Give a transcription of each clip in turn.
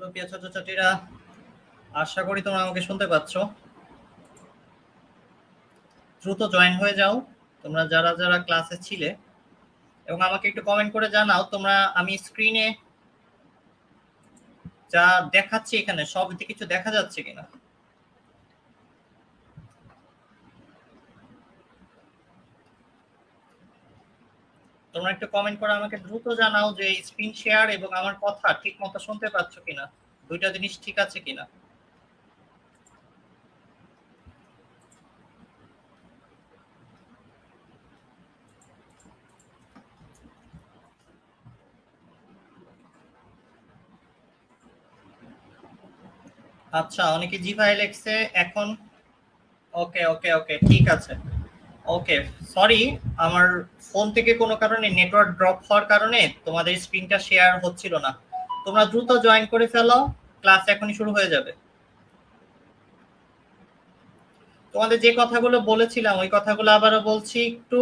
Hello প্রিয় ছাত্রছাত্রীরা, আশা করি তোমরা আমাকে শুনতে পাচ্ছ। দ্রুত জয়েন হয়ে যাও তোমরা যারা যারা ক্লাসে ছিলে, এবং আমাকে একটু কমেন্ট করে জানাও তোমরা আমি স্ক্রিনে যা দেখাচ্ছি এখানে সব কিছু দেখা যাচ্ছে কিনা। তোমরা একটু কমেন্ট করে আমাকে দ্রুত জানাও যে স্ক্রিন শেয়ার এবং আমার কথা ঠিক মতো শুনতে পাচ্ছ কিনা, দুইটা জিনিস ঠিক আছে কিনা। আচ্ছা, অনেকে জি ফাইল লিখছে এখন। ওকে ওকে ওকে, ঠিক আছে। ওকে, সরি, আমার ফোন থেকে কোনো কারণে নেটওয়ার্ক ড্রপ হওয়ার কারণে তোমাদের স্ক্রিনটা শেয়ার হচ্ছিল না। তোমরা দ্রুত জয়েন করে ফেলো, ক্লাস এখনই শুরু হয়ে যাবে। তোমাদের যে কথাগুলো বলেছিলাম ওই কথাগুলো আবারও বলছি, একটু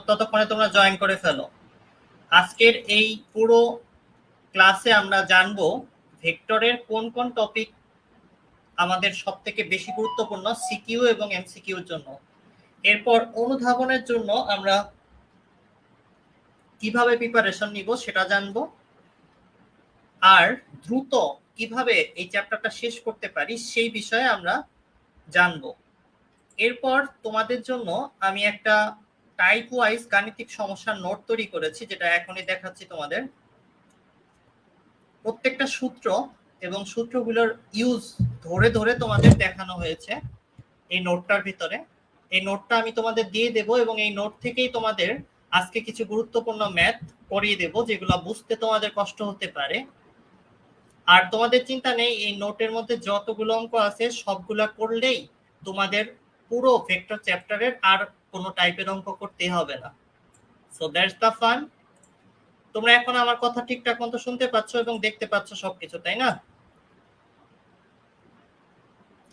ততক্ষণে তোমরা জয়েন করে ফেলো। আজকের এই পুরো ক্লাসে আমরা জানবো ভেক্টরের কোন কোন টপিক আমাদের সবথেকে বেশি গুরুত্বপূর্ণ সিকিউ এবং এমসিকিউর জন্য। এরপর অনুধাবনের জন্য আমরা কিভাবে প্রিপারেশন নিব সেটা জানবো, আর দ্রুত কিভাবে এই চ্যাপ্টারটা শেষ করতে পারি সেই বিষয়ে আমরা জানবো। এরপর তোমাদের জন্য আমি একটা টাইপ ওয়াইজ গাণিতিক সমস্যার নোট তৈরি করেছি, যেটা এখনই দেখাচ্ছি তোমাদের। প্রত্যেকটা সূত্র এবং সূত্রগুলোর ইউজ ধরে ধরে তোমাদের দেখানো হয়েছে এই নোটটার ভিতরে। এই নোটটা আমি তোমাদের দিয়ে দেব এবং এই নোট থেকেই তোমাদের আজকে কিছু গুরুত্বপূর্ণ ম্যাথ করিয়ে দেব, যেগুলো বুঝতে তোমাদের কষ্ট হতে পারে। আর তোমাদের চিন্তা নেই, এই নোটের মধ্যে যতগুলো অঙ্ক আছে সবগুলা করলেই তোমাদের পুরো ভেক্টর চ্যাপ্টারের আর কোনো টাইপের অঙ্ক করতে হবে না। So that's the fun. তোমরা এখন আমার কথা ঠিকঠাক মতো শুনতে পাচ্ছ এবং দেখতে পাচ্ছ সবকিছু, তাই না?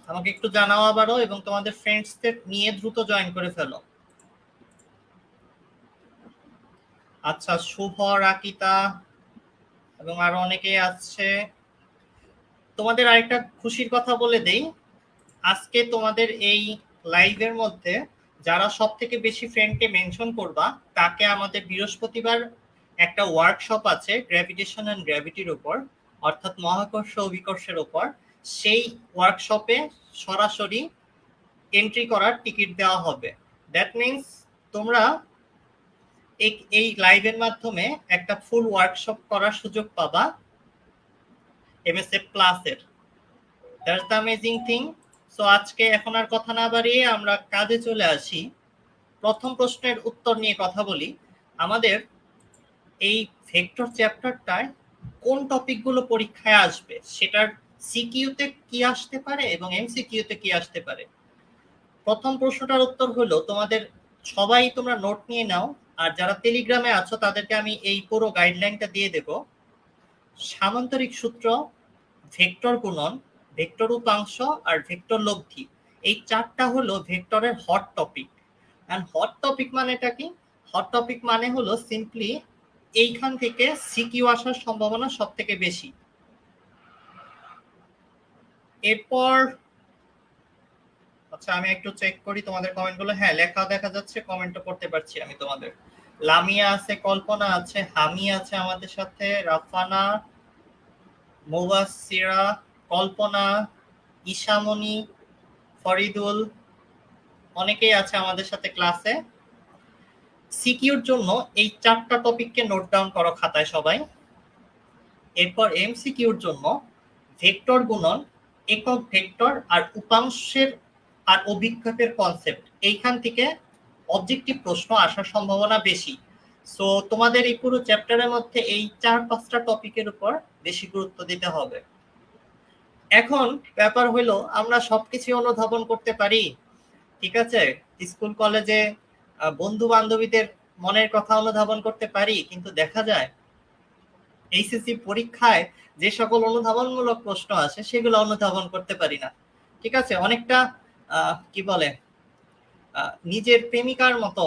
আমাকে একটু জানাও আবারও, এবং তোমাদের ফ্রেন্ডসদের নিয়ে দ্রুত জয়েন করে ফেলো। আচ্ছা, শুভ, রাকিতা এবং আরো অনেকেই আছে। তোমাদের আরেকটা খুশির কথা বলে দেই, আজকে তোমাদের এই লাইভের মধ্যে যারা সব থেকে বেশি ফ্রেন্ডকে মেনশন করবা তাকে আমাদের বৃহস্পতিবার একটা ওয়ার্কশপ আছে গ্র্যাভিটেশন এন্ড গ্র্যাভিটির উপর, অর্থাৎ মহাকর্ষ অভিকর্ষের উপর। সেই ওয়ার্কশপে সরাসরি এন্ট্রি করার টিকিট দেওয়া হবে। দ্যাট মিনস তোমরা এই লাইভের মাধ্যমে একটা ফুল ওয়ার্কশপ করার সুযোগ পাবা এমএসএফ ক্লাসের। That's the amazing thing. So আজকে এখন আর কথা না বাড়িয়ে আমরা কাজে চলে আসি। প্রথম প্রশ্নের উত্তর নিয়ে কথা বলি। আমাদের এই ভেক্টর চ্যাপ্টারটায় কোন টপিকগুলো পরীক্ষায় আসবে, সেটার সিকিউতে কি আসতে পারে এবং এমসিকিউতে কি আসতে পারে। প্রথম প্রশ্নটার উত্তর হলো, তোমাদের সবাই তোমরা নোট নিয়ে নাও, আর যারা টেলিগ্রামে আছো তাদেরকে আমি এই পুরো গাইডলাইনটা দিয়ে দেব। সামান্তরিক সূত্র, ভেক্টর গুণন, ভেক্টর উপাংশ আর ভেক্টর লব্ধি, এই চারটা হলো ভেক্টরের hot topic. And hot topic মানেটা কি? হট টপিক মানে হলো সিম্পলি এইখান থেকে সিকিউ আসার সম্ভাবনা সব থেকে বেশি। এরপর আচ্ছা, আমি একটু চেক করি তোমাদের কমেন্টগুলো। হ্যাঁ, লেখা দেখা যাচ্ছে, কমেন্টও করতে পারছি আমি তোমাদের। লামিয়া আছে, কল্পনা আছে, হামি আছে আমাদের সাথে, রাফানা, মুবাসসিরা, কল্পনা, ঈশামণি, ফরিদুল, অনেকেই আছে আমাদের সাথে ক্লাসে। সিকিউর জন্য এই চারটা টপিককে নোট ডাউন করো খাতায় সবাই। এরপর এমসিকিউর জন্য ভেক্টর গুণন, একক ভেক্টর আর উপাংশের আর অভিক্ষেপের কনসেপ্ট, এইখান থেকে অবজেক্টিভ প্রশ্ন আসার সম্ভাবনা বেশি। সো তোমাদের এই পুরো চ্যাপ্টারের মধ্যে এই 4-5টা টপিকের উপর বেশি গুরুত্ব দিতে হবে। এখন ব্যাপার হইলো, আমরা সবকিছু অনুধাবন করতে পারি, ঠিক আছে, স্কুল কলেজে বন্ধু বান্ধবীদের মনের কথা অনুধাবন করতে পারি, কিন্তু দেখা যায় এইচএসসি পরীক্ষায় যে সকল অনুধাবনমূলক প্রশ্ন আসে সেগুলো অনুধাবন করতে পারি না। ঠিক আছে, অনেকটা কি বলে নিজের প্রেমিকার মতো,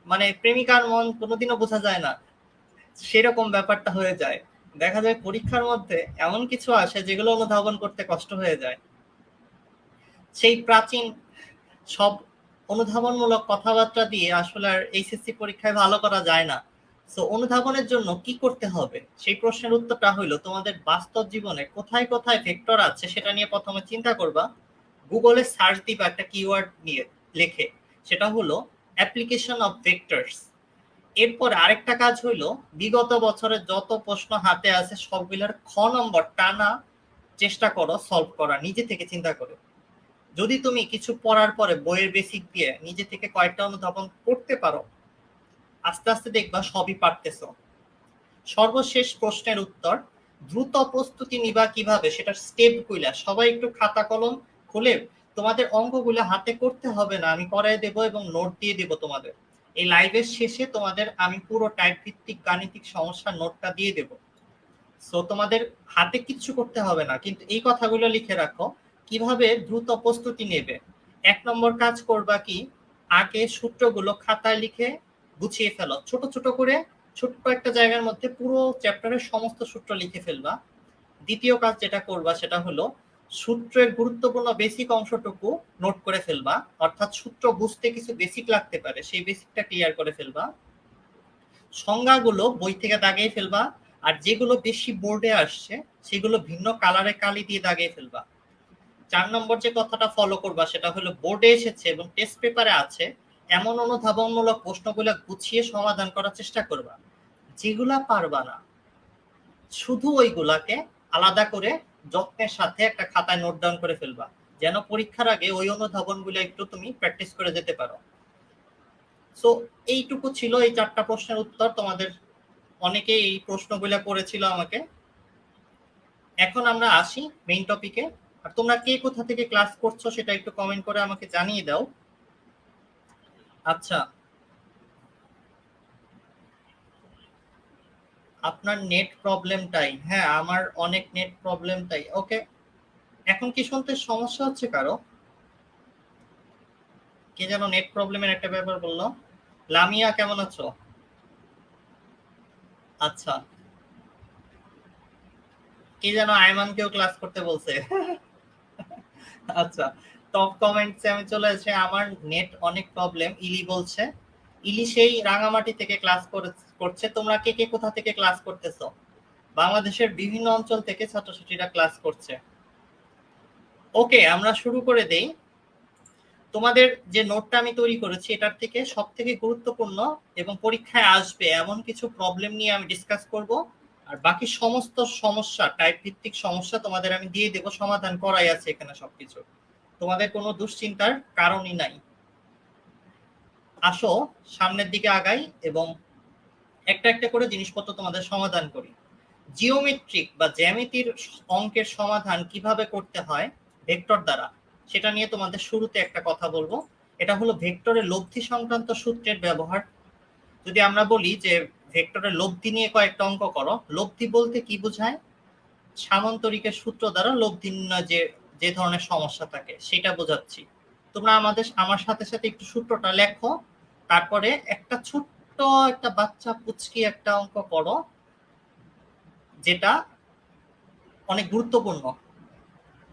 মানে প্রেমিকার মন কোনোদিনও বোঝা যায় না, সেরকম ব্যাপারটা হয়ে যায়। দেখা যায় পরীক্ষার মধ্যে এমন কিছু আসে যেগুলো অনুধাবন করতে কষ্ট হয়ে যায়। সেই প্রাচীন সব অনুধাবনমূলক কথাবার্তা দিয়ে আসলে আর এইচএসসি পরীক্ষায় ভালো করা যায় না। সো অনুধাবনের জন্য কি করতে হবে সেই প্রশ্নের উত্তরটা হইলো তোমাদের বাস্তব জীবনে কোথায় কোথায় ভেক্টর আছে সেটা নিয়ে প্রথমে চিন্তা করবা। গুগলে সার্চ দিবা একটা কিওয়ার্ড নিয়ে লিখে, সেটা হলো অ্যাপ্লিকেশন অফ ভেক্টরস। এরপর আরেকটা কাজ হইলো বিগত বছরের যত প্রশ্ন হাতে আছে সবগুলোর খ নম্বর টানা চেষ্টা করো সলভ করা, নিজে থেকে চিন্তা করে। যদি তুমি কিছু পড়ার পরে বইয়ের বেসিক দিয়ে নিজে থেকে কয়েকটা অনুধাবন করতে পারো, আস্তে আস্তে দেখবা সবই পারতেছো। সর্বশেষ প্রশ্নের উত্তর, দ্রুত প্রস্তুতি নিবা কিভাবে সেটা স্টেপ গুলা সবাই একটু খাতা কলম খুলে, তোমাদের অঙ্কগুলো হাতে করতে হবে না, আমি করাই দেব এবং নোট দিয়ে দেব তোমাদের। এই লাইভের শেষে তোমাদের আমি পুরো টাইপ ভিত্তিক গাণিতিক সমস্যার নোটটা দিয়ে দেব। সো তোমাদের হাতে কিচ্ছু করতে হবে না, কিন্তু এই কথাগুলো লিখে রাখো কিভাবে দ্রুত প্রস্তুতি নেবে। 1 নম্বর কাজ করবা কি, আগে সূত্রগুলো খাতায় লিখে গুছিয়ে ফেলো, ছোট ছোট করে ছোট্ট একটা জায়গার মধ্যে পুরো চ্যাপ্টারের সমস্ত সূত্র লিখে ফেলবা। দ্বিতীয় কাজ যেটা করবা সেটা হলো সূত্রের গুরুত্বপূর্ণ বেসিক অংশটুকু নোট করে ফেলবা, অর্থাৎ সূত্র বুঝতে কিছু বেসিক লাগতে পারে সেই বেসিকটা ক্লিয়ার করে ফেলবা। সংজ্ঞাগুলো বই থেকে দাগিয়ে ফেলবা, আর যেগুলো বেশি বোর্ডে আসছে সেগুলো ভিন্ন কালারে কালি দিয়ে দাগিয়ে ফেলবা। 4 নম্বর যে কথাটা ফলো করবা সেটা হলো বোর্ডে এসেছে এবং টেস্ট পেপারে আছে এমন অনুধাবনমূলক প্রশ্নগুলো গুছিয়ে সমাধান করার চেষ্টা করবা। যেগুলা পারবা না শুধু ওইগুলাকে আলাদা করে যত্নের সাথে একটা খাতায় নোট ডাউন করে ফেলবা, যেন পরীক্ষার আগে ওই অনুধাবনগুলো একটু তুমি প্র্যাকটিস করে যেতে পারো। সো এইটুকু ছিল এই 4টা প্রশ্নের উত্তর। তোমাদের অনেকে এই প্রশ্নগুলো করেছিল আমাকে। এখন আমরা আসি মেইন টপিকে। আর তোমরা কে কোথা থেকে ক্লাস করছো সেটা একটু কমেন্ট করে আমাকে জানিয়ে দাও। আচ্ছা, আপনার নেট প্রবলেমটাই, হ্যাঁ আমার অনেক নেট প্রবলেমটাই। ওকে, এখন কি শুনতে সমস্যা হচ্ছে কারো? কে যেন নেট প্রবলেমের একটা ব্যাপার বললো। লামিয়া কেমন আছো? আচ্ছা, কে যেন আয়মানকেও ক্লাস করতে বলছে। আচ্ছা, টপ কমেন্টসে আমি চলে এসেছি। আমার নেট অনেক প্রবলেম, ইলি বলছে। ইলি সেই রাঙামাটি থেকে ক্লাস করছে। তোমরা কে কে কোথা থেকে ক্লাস করতেছো? বাংলাদেশের বিভিন্ন অঞ্চল থেকে ছাত্রছাত্রীরা ক্লাস করছে। ওকে, আমরা শুরু করে দেই। তোমাদের যে নোটটা আমি তৈরি করেছি এটার থেকে সব থেকে গুরুত্বপূর্ণ এবং পরীক্ষায় আসবে এমন কিছু প্রবলেম নিয়ে আমি ডিসকাস করব। আর বাকি সমস্ত সমস্যা, টাইপ ভিত্তিক সমস্যা তোমাদের আমি দিয়ে দেব, সমাধান করাই আছে এখানে সবকিছু। তোমাদের কোনো দুশ্চিন্তার কারণই নাই। আসো সামনের দিকে আগাই এবং একটা একটা করে জিনিসপত্র তোমাদের সমাধান করি। জিওমেট্রিক বা জ্যামিতির অঙ্কের সমাধান কিভাবে করতে হয় ভেক্টর দ্বারা, সেটা নিয়ে তোমাদের শুরুতে একটা কথা বলবো। এটা হলো ভেক্টরের লব্ধি সংক্রান্ত সূত্রের ব্যবহার। যদি আমরা বলি যে ভেক্টরের লব্ধি নিয়ে কয়েকটা অঙ্ক করো, লব্ধি বলতে কি বোঝায়? সামান্তরিকের সূত্র দ্বারা লব্ধি নির্ণয় যে যে ধরনের সমস্যা থাকে সেটা বোঝাচ্ছি। তোমরা আমার সাথে সাথে একটু সূত্রটা লেখো, তারপরে একটা ছোট্ট একটা বাচ্চা পুচকি একটা অঙ্ক করো যেটা অনেক গুরুত্বপূর্ণ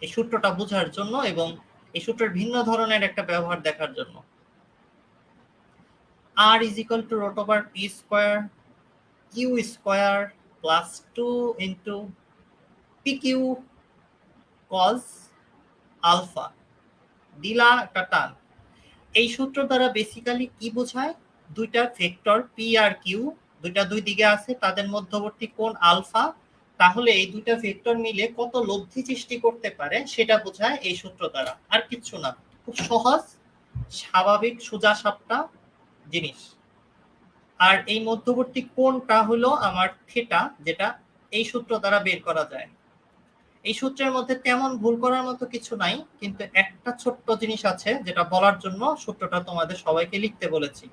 এই সূত্রটা বোঝার জন্য এবং এই সূত্রের ভিন্ন ধরনের একটা ব্যবহার দেখার জন্য। r is equal to root over p square q square plus 2 into pq cos alpha, দিলা একটা টান। এই সূত্র দ্বারা বেসিক্যালি কি বোঝায়? দুইটা ভেক্টর পি আর কিউ, দুইটা দুই দিকে আছে, তাদের মধ্যবর্তী কোণ আলফা, তাহলে এই দুইটা ভেক্টর মিলে কত লব্ধি সৃষ্টি করতে পারে সেটা বোঝায় এই সূত্র দ্বারা, আর কিচ্ছু না। খুব সহজ স্বাভাবিক সোজা সাপটা জিনিস। আর এই মধ্যবর্তী কোণটা হলো আমার থিটা, যেটা এই সূত্র দ্বারা বের করা যায়। এই সূত্রের মধ্যে তেমন ভুল করার মতো কিছু নাই, কিন্তু একটা ছোট্ট জিনিস আছে যেটা বলার জন্য সূত্রটা তোমাদের সবাইকে লিখতে বলেছি।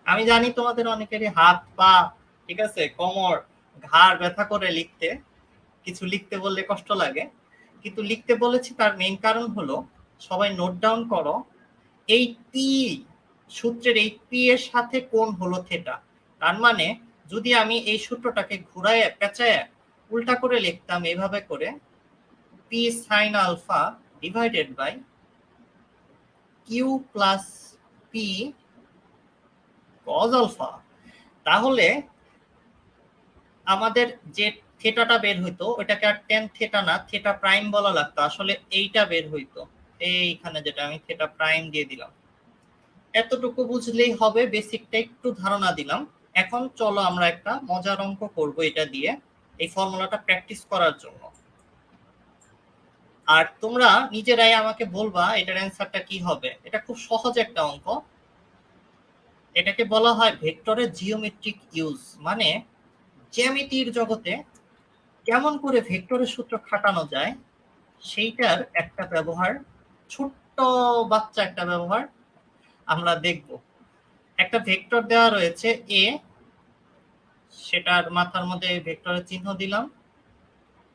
আমি জানি তোমাদের অনেকেরই হাত পা, ঠিক আছে, কোমর ঘাড় ব্যথা করে লিখতে, কিছু লিখতে বললে কষ্ট লাগে, কিন্তু লিখতে বলেছি তার মেইন কারণ হলো সবাই নোট ডাউন করো। এই পি সূত্রের এই পি এর সাথে কোণ হলো থিটা। তার মানে যদি আমি এই সূত্রটাকে ঘুরায় পেঁচায় উল্টা করে লিখতাম এইভাবে করে, P sine alpha divided by Q plus P cos alpha. তাহলে আমাদের যে থেটাটা বের হইতো ওটাকে আর টেন থেটা না থেটা প্রাইম বলা লাগতো, আসলে এইটা বের হইতো এইখানে, যেটা আমি থেটা প্রাইম দিয়ে দিলাম। এতটুকু বুঝলেই হবে, বেসিকটা একটু ধারণা দিলাম। এখন চলো আমরা একটা মজার অঙ্ক করব এটা দিয়ে, এই ফর্মুলাটা প্র্যাকটিস করার জন্য। আর তোমরা নিজেরাই আমাকে বলবা এটার অ্যান্সারটা কি হবে। এটা খুব সহজ একটা অঙ্ক। এটাকে বলা হয় ভেক্টরের জিওমেট্রিক ইউজ, মানে জ্যামিতির জগতে কেমন করে ভেক্টরের সূত্র খাটানো যায় সেইটার একটা ব্যবহার, ছোট্ট বাচ্চা একটা ব্যবহার আমরা দেখব। একটা ভেক্টর দেওয়া রয়েছে এ, সেটার মাথার মধ্যে ভেক্টরের চিহ্ন দিলাম,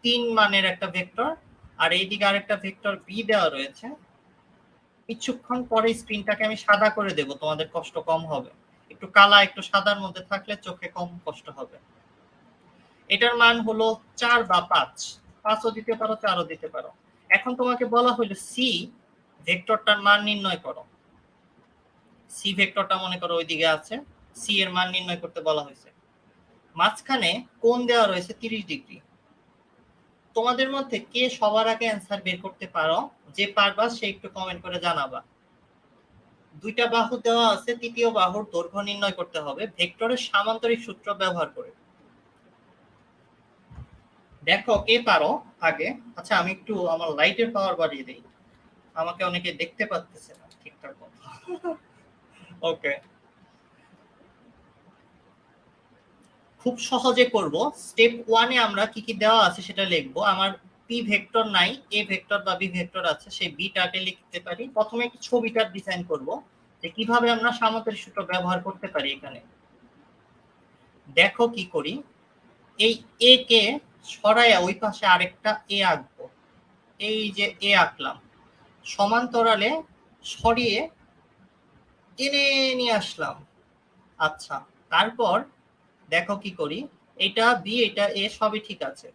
3 মানের একটা ভেক্টর। আর এইদিকে আরেকটা ভেক্টর বি দেওয়া রয়েছে। কিছুক্ষণ পরে স্ক্রিনটাকে আমি সাদা করে দেব, তোমাদের কষ্ট কম হবে। একটু কালা একটু সাদার মধ্যে থাকলে চোখে কম কষ্ট হবে। এটার মান হলো 4 বা 5, 5ও দিতে পারো 4ও দিতে পারো। এখন তোমাকে বলা হলো সি ভেক্টরটার মান নির্ণয় করো। সি ভেক্টরটা মনে করো ওইদিকে আছে, সি এর মান নির্ণয় করতে বলা হয়েছে। মাঝখানে কোণ দেওয়া রয়েছে 30 ডিগ্রি। তোমাদের মধ্যে কে সবার আগে অ্যান্সার বের করতে পারো, যে পারবা সে একটু কমেন্ট করে জানাবা। দুইটা বাহু দেওয়া আছে, তৃতীয় বাহুর দৈর্ঘ্য নির্ণয় করতে হবে ভেক্টরের সামান্তরিক সূত্র ব্যবহার করে। দেখো কে পারো আগে। আচ্ছা আমি একটু আমার লাইটের পাওয়ার বাড়িয়ে দেই, আমাকে অনেকে দেখতে পাচ্ছে না ঠিকঠাক মতো। ওকে, খুব সহজে করব। স্টেপ 1 এ আমরা কি কি দেওয়া আছে সেটা লিখবো। আমার পি ভেক্টর নাই, এ ভেক্টর বা বি ভেক্টর আছে, সেই বিটাকে লিখতে পারি। প্রথমে একটু ছবিটা ডিজাইন করব যে কিভাবে আমরা সামান্তরিক সূত্র ব্যবহার করতে পারি এখানে। দেখো কি করি, এই এ কে সরাইয়া ওই পাশে আরেকটা এ আঁকবো। এই যে এ আঁকলাম, সমান্তরালে সরিয়ে টেনে নিয়ে আসলাম। আচ্ছা, তারপর দেখো কি করি, এটা বি এটা এ সবই ঠিক আছে,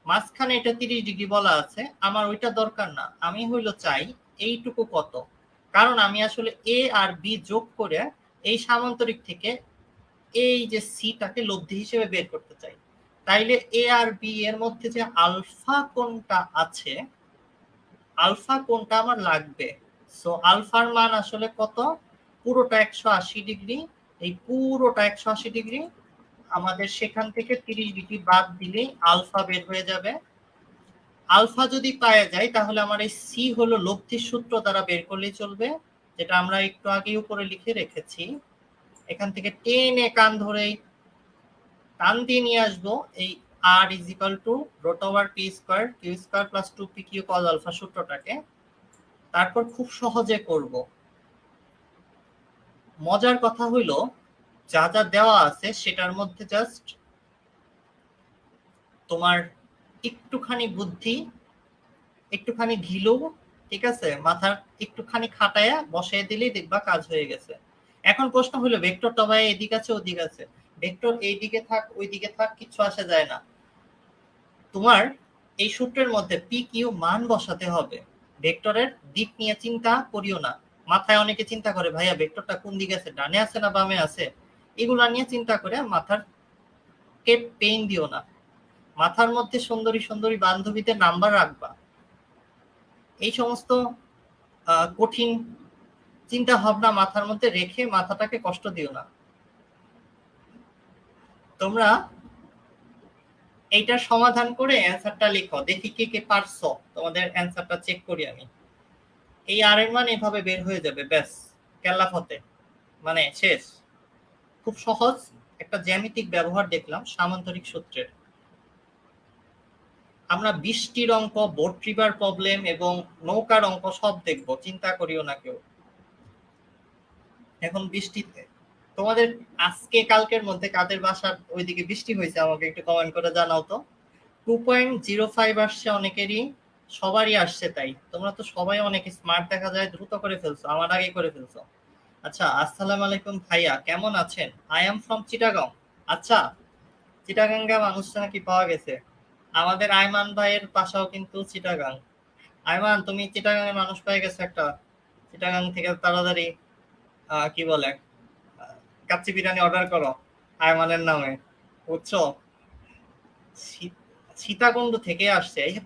মাঝখানে এটা 30 ডিগ্রি বলা আছে, আমার ওইটা দরকার না। আমি হইলো চাই এইটুকু কত, কারণ আমি আসলে এ আর বি যোগ করে এই সামান্তরিক থেকে এই যে সিটাকে লব্ধি হিসেবে বের করতে চাই। তাইলে এ আর বি এর মধ্যে যে আলফা কোণটা আছে, আলফা কোণটা আমার লাগবে। সো আলফার মান আসলে কত, পুরোটা 180 ডিগ্রি। এই পুরোটা 180 ডিগ্রি, আমাদের সেখান থেকে 30 ডিগ্রি বাদ দিলেই আলফা বের হয়ে যাবে। আলফা যদি পাওয়া যায় তাহলে আমার এই সি হলো লব্ধির সূত্র দ্বারা বের করলেই চলবে, যেটা আমরা একটু আগে উপরে লিখে রেখেছি। এখান থেকে টেনে কান ধরেই টান দিয়ে নিয়ে আসবো এই R is equal to root over P square Q square plus 2 P Q cos alpha সূত্রটাকে। তারপর খুব সহজে করব। মজার কথা হইলো যা যা দেওয়া আছে সেটার মধ্যে জাস্ট তোমার একটুখানি বুদ্ধি, একটুখানি ঢিলু, ঠিক আছে, মাথার একটুখানি খাটায়া বসায় দিলেই দেখবা কাজ হয়ে গেছে। এখন প্রশ্ন হলো ভেক্টরটা ভাই এদিক আছে ওদিক আছে, ভেক্টর এইদিকে থাক ওইদিকে থাক কিচ্ছু আসে যায় না। তোমার এই সূত্রের মধ্যে পি কিউ মান বসাতে হবে। ভেক্টরের দিক নিয়ে চিন্তা করিও না। মাথায় অনেকে চিন্তা করে ভাইয়া ভেক্টরটা কোন দিকে আছে, ডানে আছে না বামে আছে, এগুলা নিয়ে চিন্তা করে মাথার কে পেইন দিও না। মাথার মধ্যে সুন্দরী সুন্দরী বান্ধবীদের নাম্বার রাখবা। এই সমস্ত কঠিন চিন্তা ভাবনা মাথার মধ্যে রেখে মাথাটাকে কষ্ট দিও না। তোমরা এইটার সমাধান করে অ্যান্সারটা লিখো, দেখি কে কে পারছো। তোমাদের অ্যান্সারটা চেক করি আমি। এই আর এর মান এভাবে বের হয়ে যাবে, ব্যাস কেল্লা ফতে, মানে শেষ। খুব সহজ একটা জ্যামিতিক ব্যবহার দেখলাম সামান্তরিক সূত্রের। আমরা বৃষ্টির অঙ্ক, বোট রিভার প্রবলেম এবং নৌকার অঙ্ক সব দেখবো, চিন্তা করিও না কেউ। এখন বৃষ্টিতে তোমাদের আজকে কালকের মধ্যে কাদের বাসার ওইদিকে বৃষ্টি হয়েছে আমাকে একটু কমেন্ট করে জানাও তো। 2.05 আসছে অনেকেরই, সবারই আসছে। তাই তোমরা তো সবাই অনেক স্মার্ট দেখা যায়, দ্রুত করে ফেলছো, আমার আগে করে ফেলছো। আচ্ছা, আসসালামু আলাইকুম ভাইয়া, কেমন আছেন? I am from Chittagong. আচ্ছা, চিটাগাঙ্গা মানুষটা নাকি পাওয়া গেছে। আমাদের আইমান ভাইয়ের বাসাও কিন্তু চিটাগাং। আইমান, তুমি চিটাগাং এর মানুষ পেয়ে গেছো একটা। চিটাগাং থেকে তাড়াতাড়ি কি বলে কাচ্চি বিরিয়ানি অর্ডার করো আইমানের নামে, বুঝছো? সীতাকুণ্ড থেকে আসছে, এই যে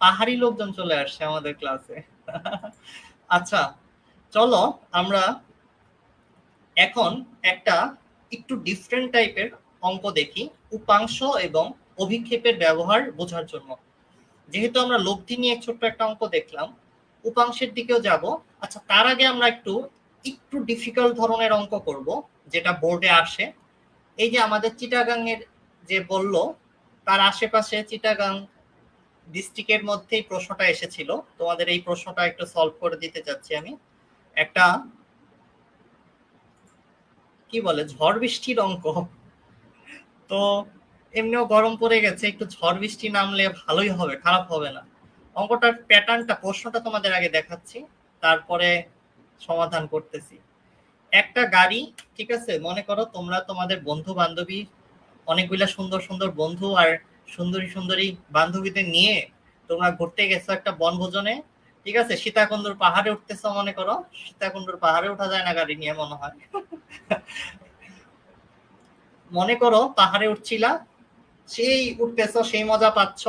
পাহাড়ি লোকজন চলে আসছে আমাদের ক্লাসে। আচ্ছা, চলো আমরা এখন একটা একটু ডিফারেন্ট টাইপের অঙ্ক দেখি, উপাংশ এবং অভিক্ষেপের ব্যবহার বোঝার জন্য। যেহেতু আমরা লব্ধি নিয়ে ছোট্ট একটা অঙ্ক দেখলাম, উপাংশের দিকেও যাব। আচ্ছা, তার আগে আমরা একটু একটু ডিফিকাল্ট ধরনের অঙ্ক করব, যেটা বোর্ডে আসে। এই যে আমাদের চিটাগাং এর যে বলল, তার আশেপাশে চিটাগাং ডিস্ট্রিক্টের মধ্যেই প্রশ্নটা এসেছিল। তোমাদের এই প্রশ্নটা একটু সলভ করে দিতে চাচ্ছি আমি। একটা কি বলে ঝড় বৃষ্টির অঙ্ক। তো এমনিও গরম পড়ে গেছে, একটু ঝড় বৃষ্টি নামলে ভালোই হবে, খারাপ হবে না। অঙ্কটার প্যাটার্নটা, প্রশ্নটা তোমাদের আগে দেখাচ্ছি, তারপরে সমাধান করতেছি। একটা গাড়ি, ঠিক আছে, মনে করো তোমরা তোমাদের বন্ধু বান্ধবী, অনেকগুলা সুন্দর সুন্দর বন্ধু আর সুন্দরী সুন্দরী বান্ধবীদের নিয়ে তোমরা ঘুরতে গেছো একটা বনভোজনে, ঠিক আছে? সীতাকুণ্ডুর পাহাড়ে উঠতেছো, মনে করো। সীতাকুণ্ডুর পাহাড়ে ওঠা যায় না গাড়ি নিয়ে মনে হয়। মনে করো পাহাড়ে উঠছিলা, সেই উঠতেছো, সেই মজা পাচ্ছ,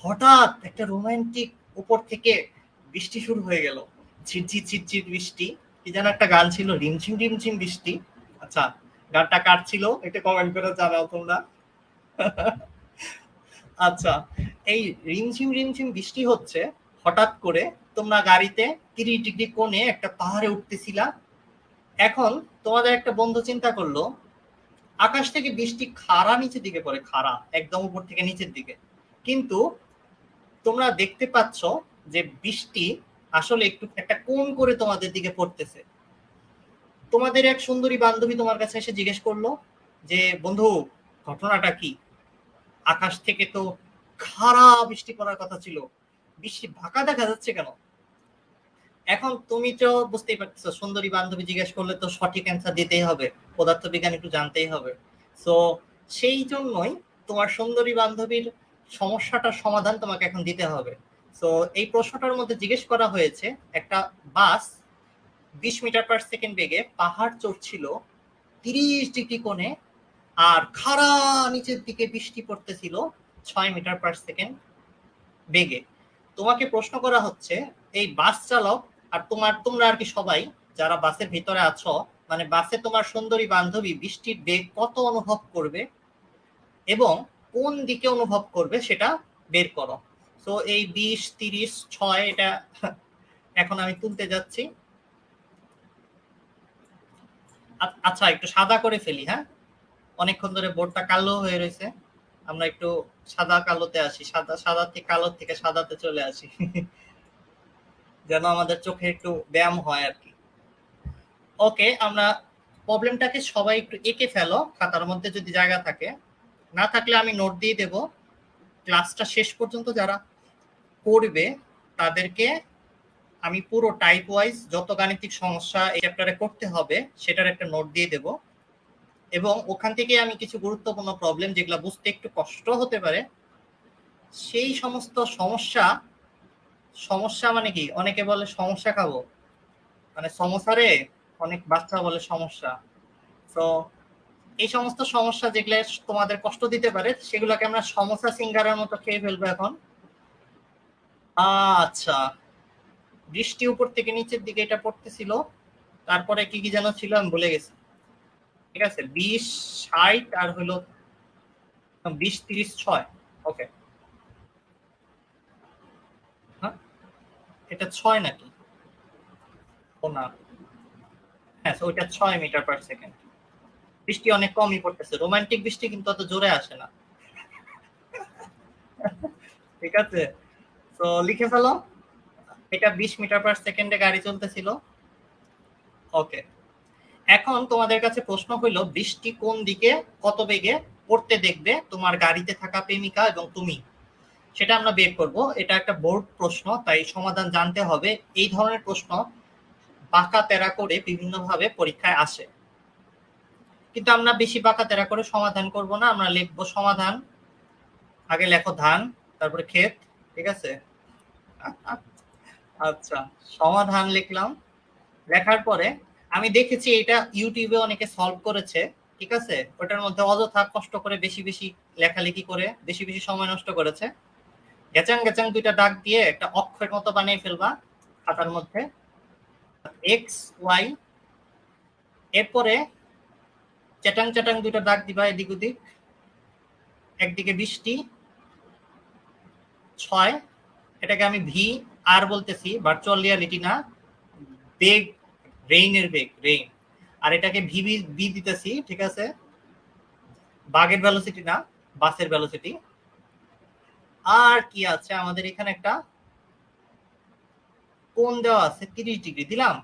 হঠাৎ একটা রোমান্টিক উপর থেকে বৃষ্টি শুরু হয়ে গেল। ঝিরঝির ঝিরঝির বৃষ্টি, কি যেন একটা গান ছিল, রিমঝিম রিমঝিম বৃষ্টি। আচ্ছা, গানটা কার ছিল এটা কমেন্ট করে জানাও তোমরা। আচ্ছা, এই রিমঝিম রিমঝিম বৃষ্টি হচ্ছে, হঠাৎ করে তোমরা গাড়িতে 30 ডিগ্রি কোণে একটা পাহাড়ে উঠতেছিলা। এখন তোমাদের একটা বন্ধু চিন্তা করলো, আকাশ থেকে বৃষ্টি খাড়া নিচের দিকে পড়ে, খাড়া একদম উপর থেকে নিচের দিকে, কিন্তু তোমরা দেখতে পাচ্ছ যে বৃষ্টি আসলে একটু একটা কোণ করে তোমাদের দিকে পড়তেছে। তোমাদের এক সুন্দরী বান্ধবী তোমার কাছে এসে জিজ্ঞেস করলো যে, বন্ধু, ঘটনাটা কি? আকাশ থেকে তো খাড়া বৃষ্টি পড়ার কথা ছিল, বৃষ্টি ফাঁকা দেখা যাচ্ছে কেন? এখন তুমি তো বুঝতেই পারতেছো, সুন্দরী বান্ধবী জিজ্ঞেস করলে তো সঠিক অ্যান্সার দিতেই হবে, পদার্থবিজ্ঞান একটু জানতেই হবে। সো সেই জন্যই তোমার সুন্দরী বান্ধবীর সমস্যাটার সমাধান তোমাকে এখন দিতে হবে। সো এই প্রশ্নটার মধ্যে জিজ্ঞেস করা হয়েছে, একটা বাস 20 মিটার/সেকেন্ড বেগে পাহাড় চড়ছিল 30 ডিগ্রি কোণে, আর খাড়া নিচের দিকে বৃষ্টি পড়তেছিল 6 মিটার/সেকেন্ড বেগে। তোমাকে প্রশ্ন করা হচ্ছে, এই বাস চালক আর তোমরা আর কি সবাই যারা বাসের ভিতরে আছো, মানে বাসে তোমার সুন্দরী বান্ধবী বৃষ্টির বেগ কত অনুভব করবে এবং কোন দিকে অনুভব করবে সেটা বের করো। তো এই 20, 30, 6 এটা এখন আমি তুলতে যাচ্ছি। আচ্ছা, একটু সাদা করে ফেলি, হ্যাঁ? অনেকক্ষণ ধরে বোর্ডটা কালো হয়ে রয়েছে, আমরা একটু সাদা কালোতে আসি, সাদা থেকে কালো থেকে সাদাতে চলে আসি। যেন আমাদের চোখে একটু ব্যায়াম হয় আর কি। ওকে, আমরা প্রবলেমটাকে সবাই একটু এঁকে ফেলো খাতার মধ্যে, যদি জায়গা থাকে। না থাকলে আমি নোট দিয়ে দেব। ক্লাসটা শেষ পর্যন্ত যারা করবে তাদেরকে আমি পুরো টাইপ ওয়াইজ যত গাণিতিক সমস্যা এই চ্যাপ্টারে করতে হবে সেটার একটা নোট দিয়ে দেব, এবং ওখান থেকে আমি কিছু গুরুত্বপূর্ণ প্রবলেম যেগুলো বুঝতে একটু কষ্ট হতে পারে, সেই সমস্ত সমস্যা, সমস্যা মানে কি, অনেকে বলে সমস্যা খাবো, মানে সমস্যারে অনেক বাচ্চা বলে সমস্যা। তো এই সমস্ত সমস্যা যেগুলো তোমাদের কষ্ট দিতে পারে সেগুলোকে আমরা সমস্যা সিঙ্গারের মতো খেয়ে ফেলবো এখন। আচ্ছা, বৃষ্টি উপর থেকে নিচের দিকে এটা পড়তেছিল, তারপরে কি কি যেন ছিল আমি ভুলে গেছি। ঠিক আছে, 20, 60 আর হলো 20, 30, 6। ওকে, হ্যাঁ, এটা 6 নাকি? ও না, হ্যাঁ, ওইটা 6 মিটার/সেকেন্ড। বৃষ্টি অনেক কমই পড়তেছে, রোমান্টিক বৃষ্টি কিন্তু অত জোরে আসে না। ঠিক আছে, তো লিখে ফেলো, এটা 20 মিটার/সেকেন্ডে গাড়ি চলতেছিল। ওকে, এখন তোমাদের কাছে প্রশ্ন হইল, বৃষ্টি কোন দিকে কত বেগে পড়তে দেখবে তোমার গাড়িতে থাকা প্রেমিকা এবং তুমি, সেটা আমরা বের করব। এটা একটা বোর্ড প্রশ্ন, তাই সমাধান জানতে হবে। এই ধরনের প্রশ্ন বাঁকা তেরা করে বিভিন্নভাবে পরীক্ষায় আসে, কিন্তু আমরা বেশি বাঁকা তেরা করে সমাধান করব না, আমরা লিখবো সমাধান আগে লেখো ধান, তারপরে ক্ষেত, ঠিক আছে? আচ্ছা, সমাধান লিখলাম। লেখার পরে আমি দেখেছি এটা ইউটিউবে অনেকে সলভ করেছে, ঠিক আছে? ওটার মধ্যে অযথা কষ্ট করে বেশি বেশি লেখালেখি করে বেশি বেশি সময় নষ্ট করেছে। গেচাং গেচাং দুইটা দাগ দিয়ে একটা অক্ষরের মতো বানিয়ে ফেলবা খাতার মধ্যে, এক্স ওয়াই। এরপরে চ্যাটাং চ্যাটাং দুইটা দাগ দিবা এদিক ওদিক, একদিকে 20টি 6, এটাকে আমি ভি আর বলতেছি, ভার্চুয়াল রিয়ালিটি না, বেগ, রেইনের বেগ, রেইন। আর এটাকে ভিবি বি দিতেছি, ঠিক আছে? বাগের ভেলোসিটি না, বাসের ভেলোসিটি। আর কি আছে আমাদের এখানে, একটা কোণ দেওয়া আছে 30 ডিগ্রি দিলাম।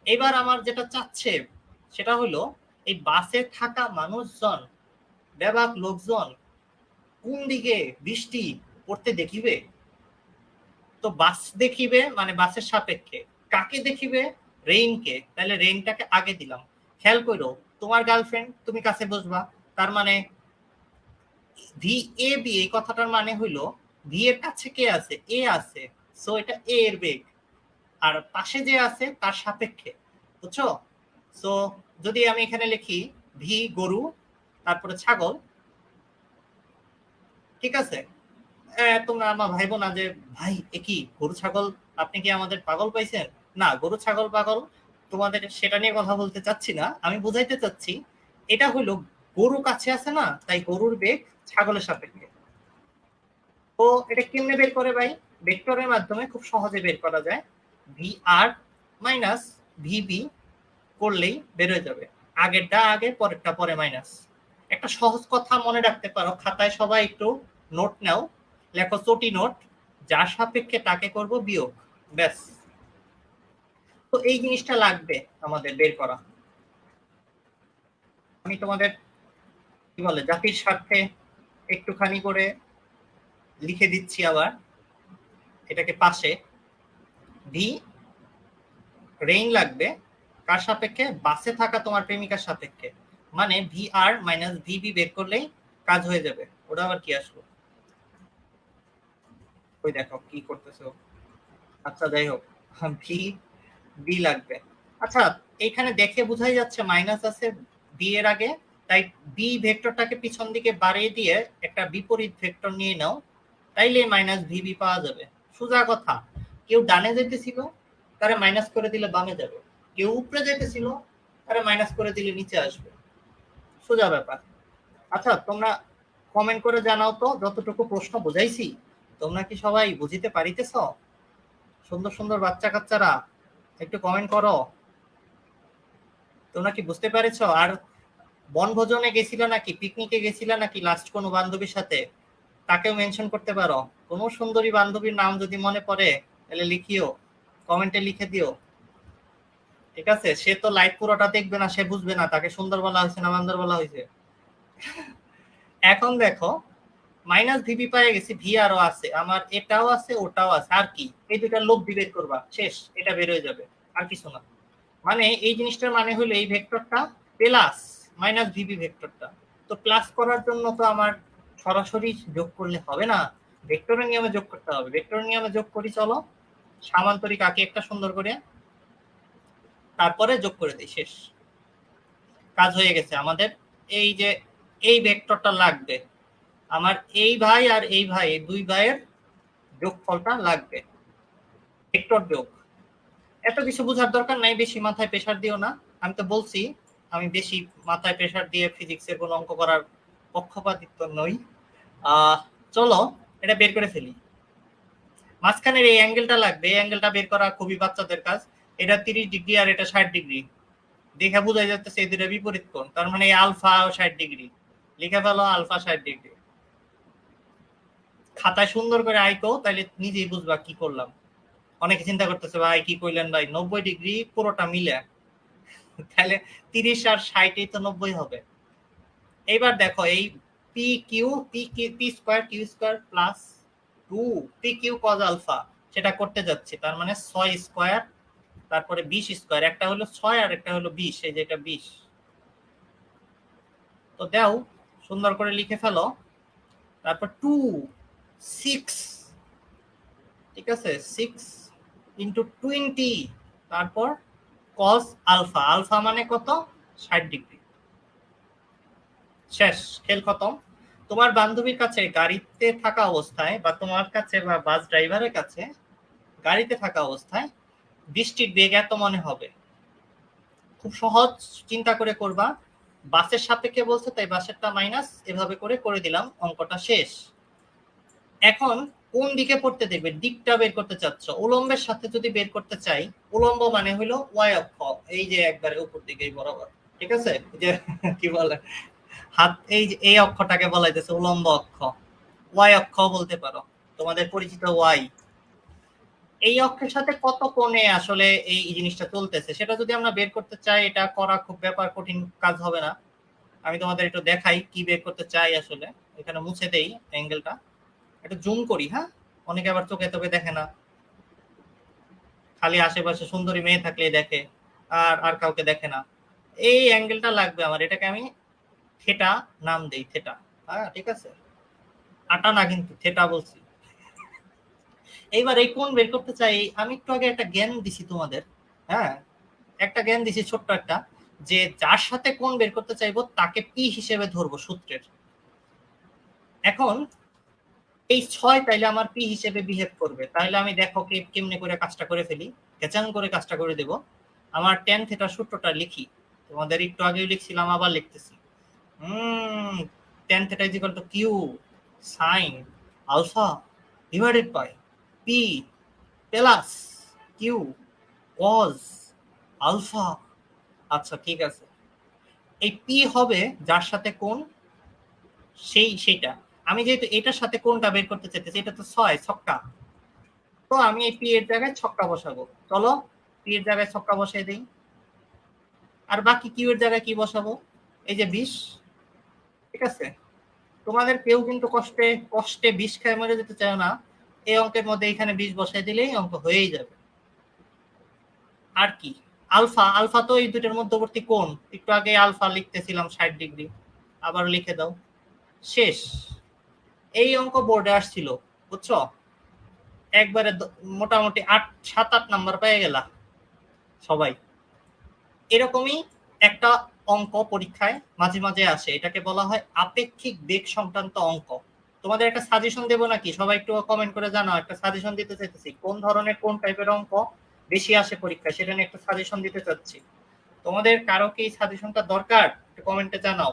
এবার আমার যেটা চাচ্ছে সেটা হলো এই বাসে থাকা মানুষজন, বেবাক লোকজন কোন দিকে বৃষ্টি পড়তে দেখিবে। তো বাস দেখিবে মানে বাসের সাপেক্ষে, কাকে দেখিবে? রেইনকে। তাহলে রেইনটাকে আগে দিলাম। খেয়াল করো, তোমার গার্লফ্রেন্ড, তুমি কাছে বসবা, তার মানে ভি এ বি, এই কথাটার মানে হইলো ভি এর কাছে কে আছে? এ আছে, সো এটা এ এর বেগ, আর পাশে যে আছে তার সাপেক্ষে, বুঝছো? সো যদি আমি এখানে লিখি ভি গরু, তারপরে ছাগল, ঠিক আছে? তোমরা আমার ভাইবো না যে ভাই এ কি গরু ছাগল, আপনি কি আমাদের পাগল পাইছেন? না, গরু ছাগল পাগল তোমাদের সেটা নিয়ে কথা বলতে চাচ্ছি না, আমি বুঝাইতে চাচ্ছি এটা হলো গরু কাছে আছে না, তাই গরুর বেগ ছাগলের সাপেক্ষে। তো এটা কেমনে বের করে ভাই? ভেক্টরের মাধ্যমে খুব সহজে বের করা যায়। ভি আর মাইনাস ভিবি করলেই বের হয়ে যাবে। আগেরটা আগে, পরেরটা পরে মাইনাস। একটা সহজ কথা মনে রাখতে পারো, খাতায় সবাই একটু নোট নাও, লেখো চটি নোট, যার সাপেক্ষে তাকে করব বিয়োগ, ব্যাস। তো এই জিনিসটা লাগবে আমাদের বের করা। আমি তোমাদের কি বলে জাতির স্বার্থে একটুখানি করে লিখে দিচ্ছি আবার, এটাকে পাশে। ভি রেইন লাগবে কার সাপেক্ষে? বাসে থাকা তোমার প্রেমিকার সাপেক্ষে, মানে ভি আর মাইনাস ভিবি বের করলেই কাজ হয়ে যাবে। ওটা আবার কি আসলো, ওই দেখো কি করতেছো। আচ্ছা যাই হোক, ভি বি লাগবে। আচ্ছা, এখানে দেখে বোঝাই যাচ্ছে মাইনাস আছে বি এর আগে, তাই বি ভেক্টরটাকে পিছন দিকে বাড়িয়ে দিয়ে একটা বিপরীত ভেক্টর নিয়ে নাও, তাইলে মাইনাস ভিবি পাওয়া যাবে। সোজা কথা, কেউ ডানে যেতেছিল তারা মাইনাস করে দিলে বামে যাবে, কেউ উপরে যেতেছিল তারা মাইনাস করে দিলে নিচে আসবে, সোজা ব্যাপার। আচ্ছা, তোমরা কমেন্ট করে জানাও তো যতটুকু প্রশ্ন বুঝাইছি তোমরা কি সবাই বুঝিতে পারিতেছ? সুন্দর সুন্দর বাচ্চা কাচ্চারা একটু কমেন্ট করো, তোমরা কি বুঝতে পেরেছ? আর বনভোজনে গেছিল নাকি, পিকনিকে গেছিল নাকি লাস্ট কোনো বান্ধবীর সাথে, তাকেও মেনশন করতে পারো। কোনো সুন্দরী বান্ধবীর নাম যদি মনে পড়ে তাহলে লিখিও, কমেন্টে লিখে দিও, ঠিক আছে? সে তো লাইভ পুরোটা দেখবে না, সে বুঝবে না তাকে সুন্দর বলা হয়েছে না বান্দর বলা হয়েছে। এখন দেখো মাইনাস ভিবি পেয়ে গেছি, ভি আরও আছে, আমার এটাও আছে ওটাও আছে, আর কি এই দুইটা লোভ বের করবা, শেষ, এটা বের হয়ে যাবে, আর কিছু না। মানে এই জিনিসটার মানে হলো এই ভেক্টরটা প্লাস মাইনাস ভিবি ভেক্টরটা, তো প্লাস করার জন্য তো আমার সরাসরি যোগ করলে হবে না, ভেক্টরের নিয়মে যোগ করতে হবে। ভেক্টরের নিয়মে যোগ করি, চলো সামান্তরিক আঁকি একটা সুন্দর করে, তারপরে যোগ করে দিই, শেষ, কাজ হয়ে গেছে আমাদের। এই যে এই ভেক্টরটা লাগবে আমার, এই ভাই আর এই ভাই, এই দুই ভাইয়ের যোগফলটা লাগবে, ভেক্টর যোগ। এত কিছু বোঝার দরকার নাই, বেশি মাথায় প্রেসার দিও না। আমি তো বলছি আমি বেশি মাথায় প্রেসার দিয়ে ফিজিক্সের কোনো অঙ্ক করার পক্ষপাতিত্ব নই। আহ চলো এটা বের করে ফেলি। মাঝখানের এই অ্যাঙ্গেলটা লাগবে, এই অ্যাঙ্গেলটা বের করা খুবই বাচ্চাদের কাজ। এটা 30 ডিগ্রি আর এটা 60 ডিগ্রি, দেখে বোঝা যাচ্ছে এই দুটো বিপরীত কোণ, তার মানে আলফা 60 ডিগ্রি, লিখে ফেলো আলফা 60 ডিগ্রি। খাতায় সুন্দর করে আইকো, তাইলে নিজেই বুঝবা কি করলাম। অনেকে চিন্তা করতেছে ভাই কি কইলেন ভাই, 90 ডিগ্রি পুরোটা মিলে, তাহলে 30 আর 60 তো 90 হবে। এইবার দেখো এই P Q, P square Q square plus 2 P Q cos alpha, সেটা করতে যাচ্ছি, তার মানে 6 স্কোয়ার তারপরে 20 স্কোয়ার, একটা হলো 6 আর একটা হলো 20, এই যে এটা 20। তো দাও সুন্দর করে লিখে ফেলো, তারপর 2 6, ঠিক আছে 6 ইন্টু 20, তারপর cos আলফা, আলফা মানে কত 60 ডিগ্রি। শেষ, খেল খতম। তোমার বান্ধবীর কাছে গাড়িতে থাকা অবস্থায় বা তোমার কাছে বা বাস ড্রাইভারের কাছে গাড়িতে থাকা অবস্থায় বৃষ্টির বেগ এত মনে হবে। খুব সহজ, চিন্তা করে করবা। বাসের সাপেক্ষে বলছে তাই বাসেরটা মাইনাস, এভাবে করে করে দিলাম, অঙ্কটা শেষ। এখন কোন দিকে পড়তে দেখবে, দিকটা বের করতে চাচ্ছ। উলম্বের সাথে যদি বের করতে চাই, উলম্ব মানে হইলো ওয়াই অক্ষ, এই যে একবারে উপর দিকে বরাবর, ঠিক আছে, যে কি বলে হাত, এই যে এই অক্ষটাকে বলা যাচ্ছে উলম্ব অক্ষ, ওয়াই অক্ষ বলতে পারো, তোমাদের পরিচিত ওয়াই। এই অক্ষের সাথে কত কোণে আসলে এই জিনিসটা চলতেছে সেটা যদি আমরা বের করতে চাই, এটা করা খুব ব্যাপার কঠিন কাজ হবে না। আমি তোমাদের একটু দেখাই কি বের করতে চাই আসলে। এখানে মুছে দেই অ্যাঙ্গেলটা, একটু জুম করি। হ্যাঁ, অনেকে আবার চোখে চোখে দেখে না, খালি আশেপাশে সুন্দরী মেয়ে থাকলেই দেখে, আর আর কাউকে দেখে না। এই অ্যাঙ্গেলটা লাগবে আমার, এটাকে আমি থেটা নাম দেই, থেটা। হ্যাঁ ঠিক আছে, আটা না কিন্তু থেটা বলছি। এইবার এই কোণ বের করতে চাই, আমি একটু আগে একটা জ্ঞান দিছি তোমাদের। হ্যাঁ, একটা জ্ঞান দিছি ছোট্ট একটা, যে যার সাথে কোণ বের করতে চাইবো তাকে পি হিসেবে ধরবো সূত্রের। এখন এই 6 তাইলে আমার পি হিসেবে বিহেভ করবে, তাহলে আমি দেখো কেমনে করে কাজটা করে ফেলি, কেচাং করে কাজটা করে দেব। আমার tan থিটা সূত্রটা লিখি, তোমাদের একটু আগেই লিখছিলাম, আবার লিখতেছি। tan theta is equal to Q sin alpha divided by P plus Q cos alpha. আচ্ছা ঠিক আছে, এই পি হবে যার সাথে কোণ, সেইটা আমি যেহেতু এটার সাথে কোণটা বের করতে চাইতেছি, এটা তো 6 ছক্কা, তো আমি এই পি এর জায়গায় ছক্কা বসাবো। চলো পি এর জায়গায় ছক্কা বসাই দেই, আর বাকি কিউ এর জায়গায় কি বসাবো, এই যে 20, ঠিক আছে। তোমাদের কেউ কিন্তু কষ্টে কষ্টে 20 খায় মরে যেতে চায় না, এই অঙ্কের মধ্যে এখানে 20 বসাই দিলেই অঙ্ক হয়েই যাবে। আর কি, আলফা, আলফা তো এই দুটোর মধ্যবর্তী কোণ, একটু আগে আলফা লিখতেছিলাম 60 ডিগ্রি, আবার লিখে দাও। শেষ, এই অঙ্ক বোর্ডে আসছিল, বুঝছো, একবারে মোটামুটি 7-8 নাম্বার পেয়ে গেলা সবাই। এরকমই একটা অঙ্ক পরীক্ষায় মাঝে মাঝে আসে, এটাকে বলা হয় আপেক্ষিক বেগ সংক্রান্ত অঙ্ক। তোমাদের একটা সাজেশন দেবো নাকি, সবাই একটু কমেন্ট করে জানাও, একটা সাজেশন দিতে চাইতেছি, কোন ধরনের কোন টাইপের অঙ্ক বেশি আসে পরীক্ষায়, সেটা নিয়ে একটা সাজেশন দিতে চাচ্ছি। তোমাদের কারো কি সাজেশনটা দরকার, একটু কমেন্টে জানাও।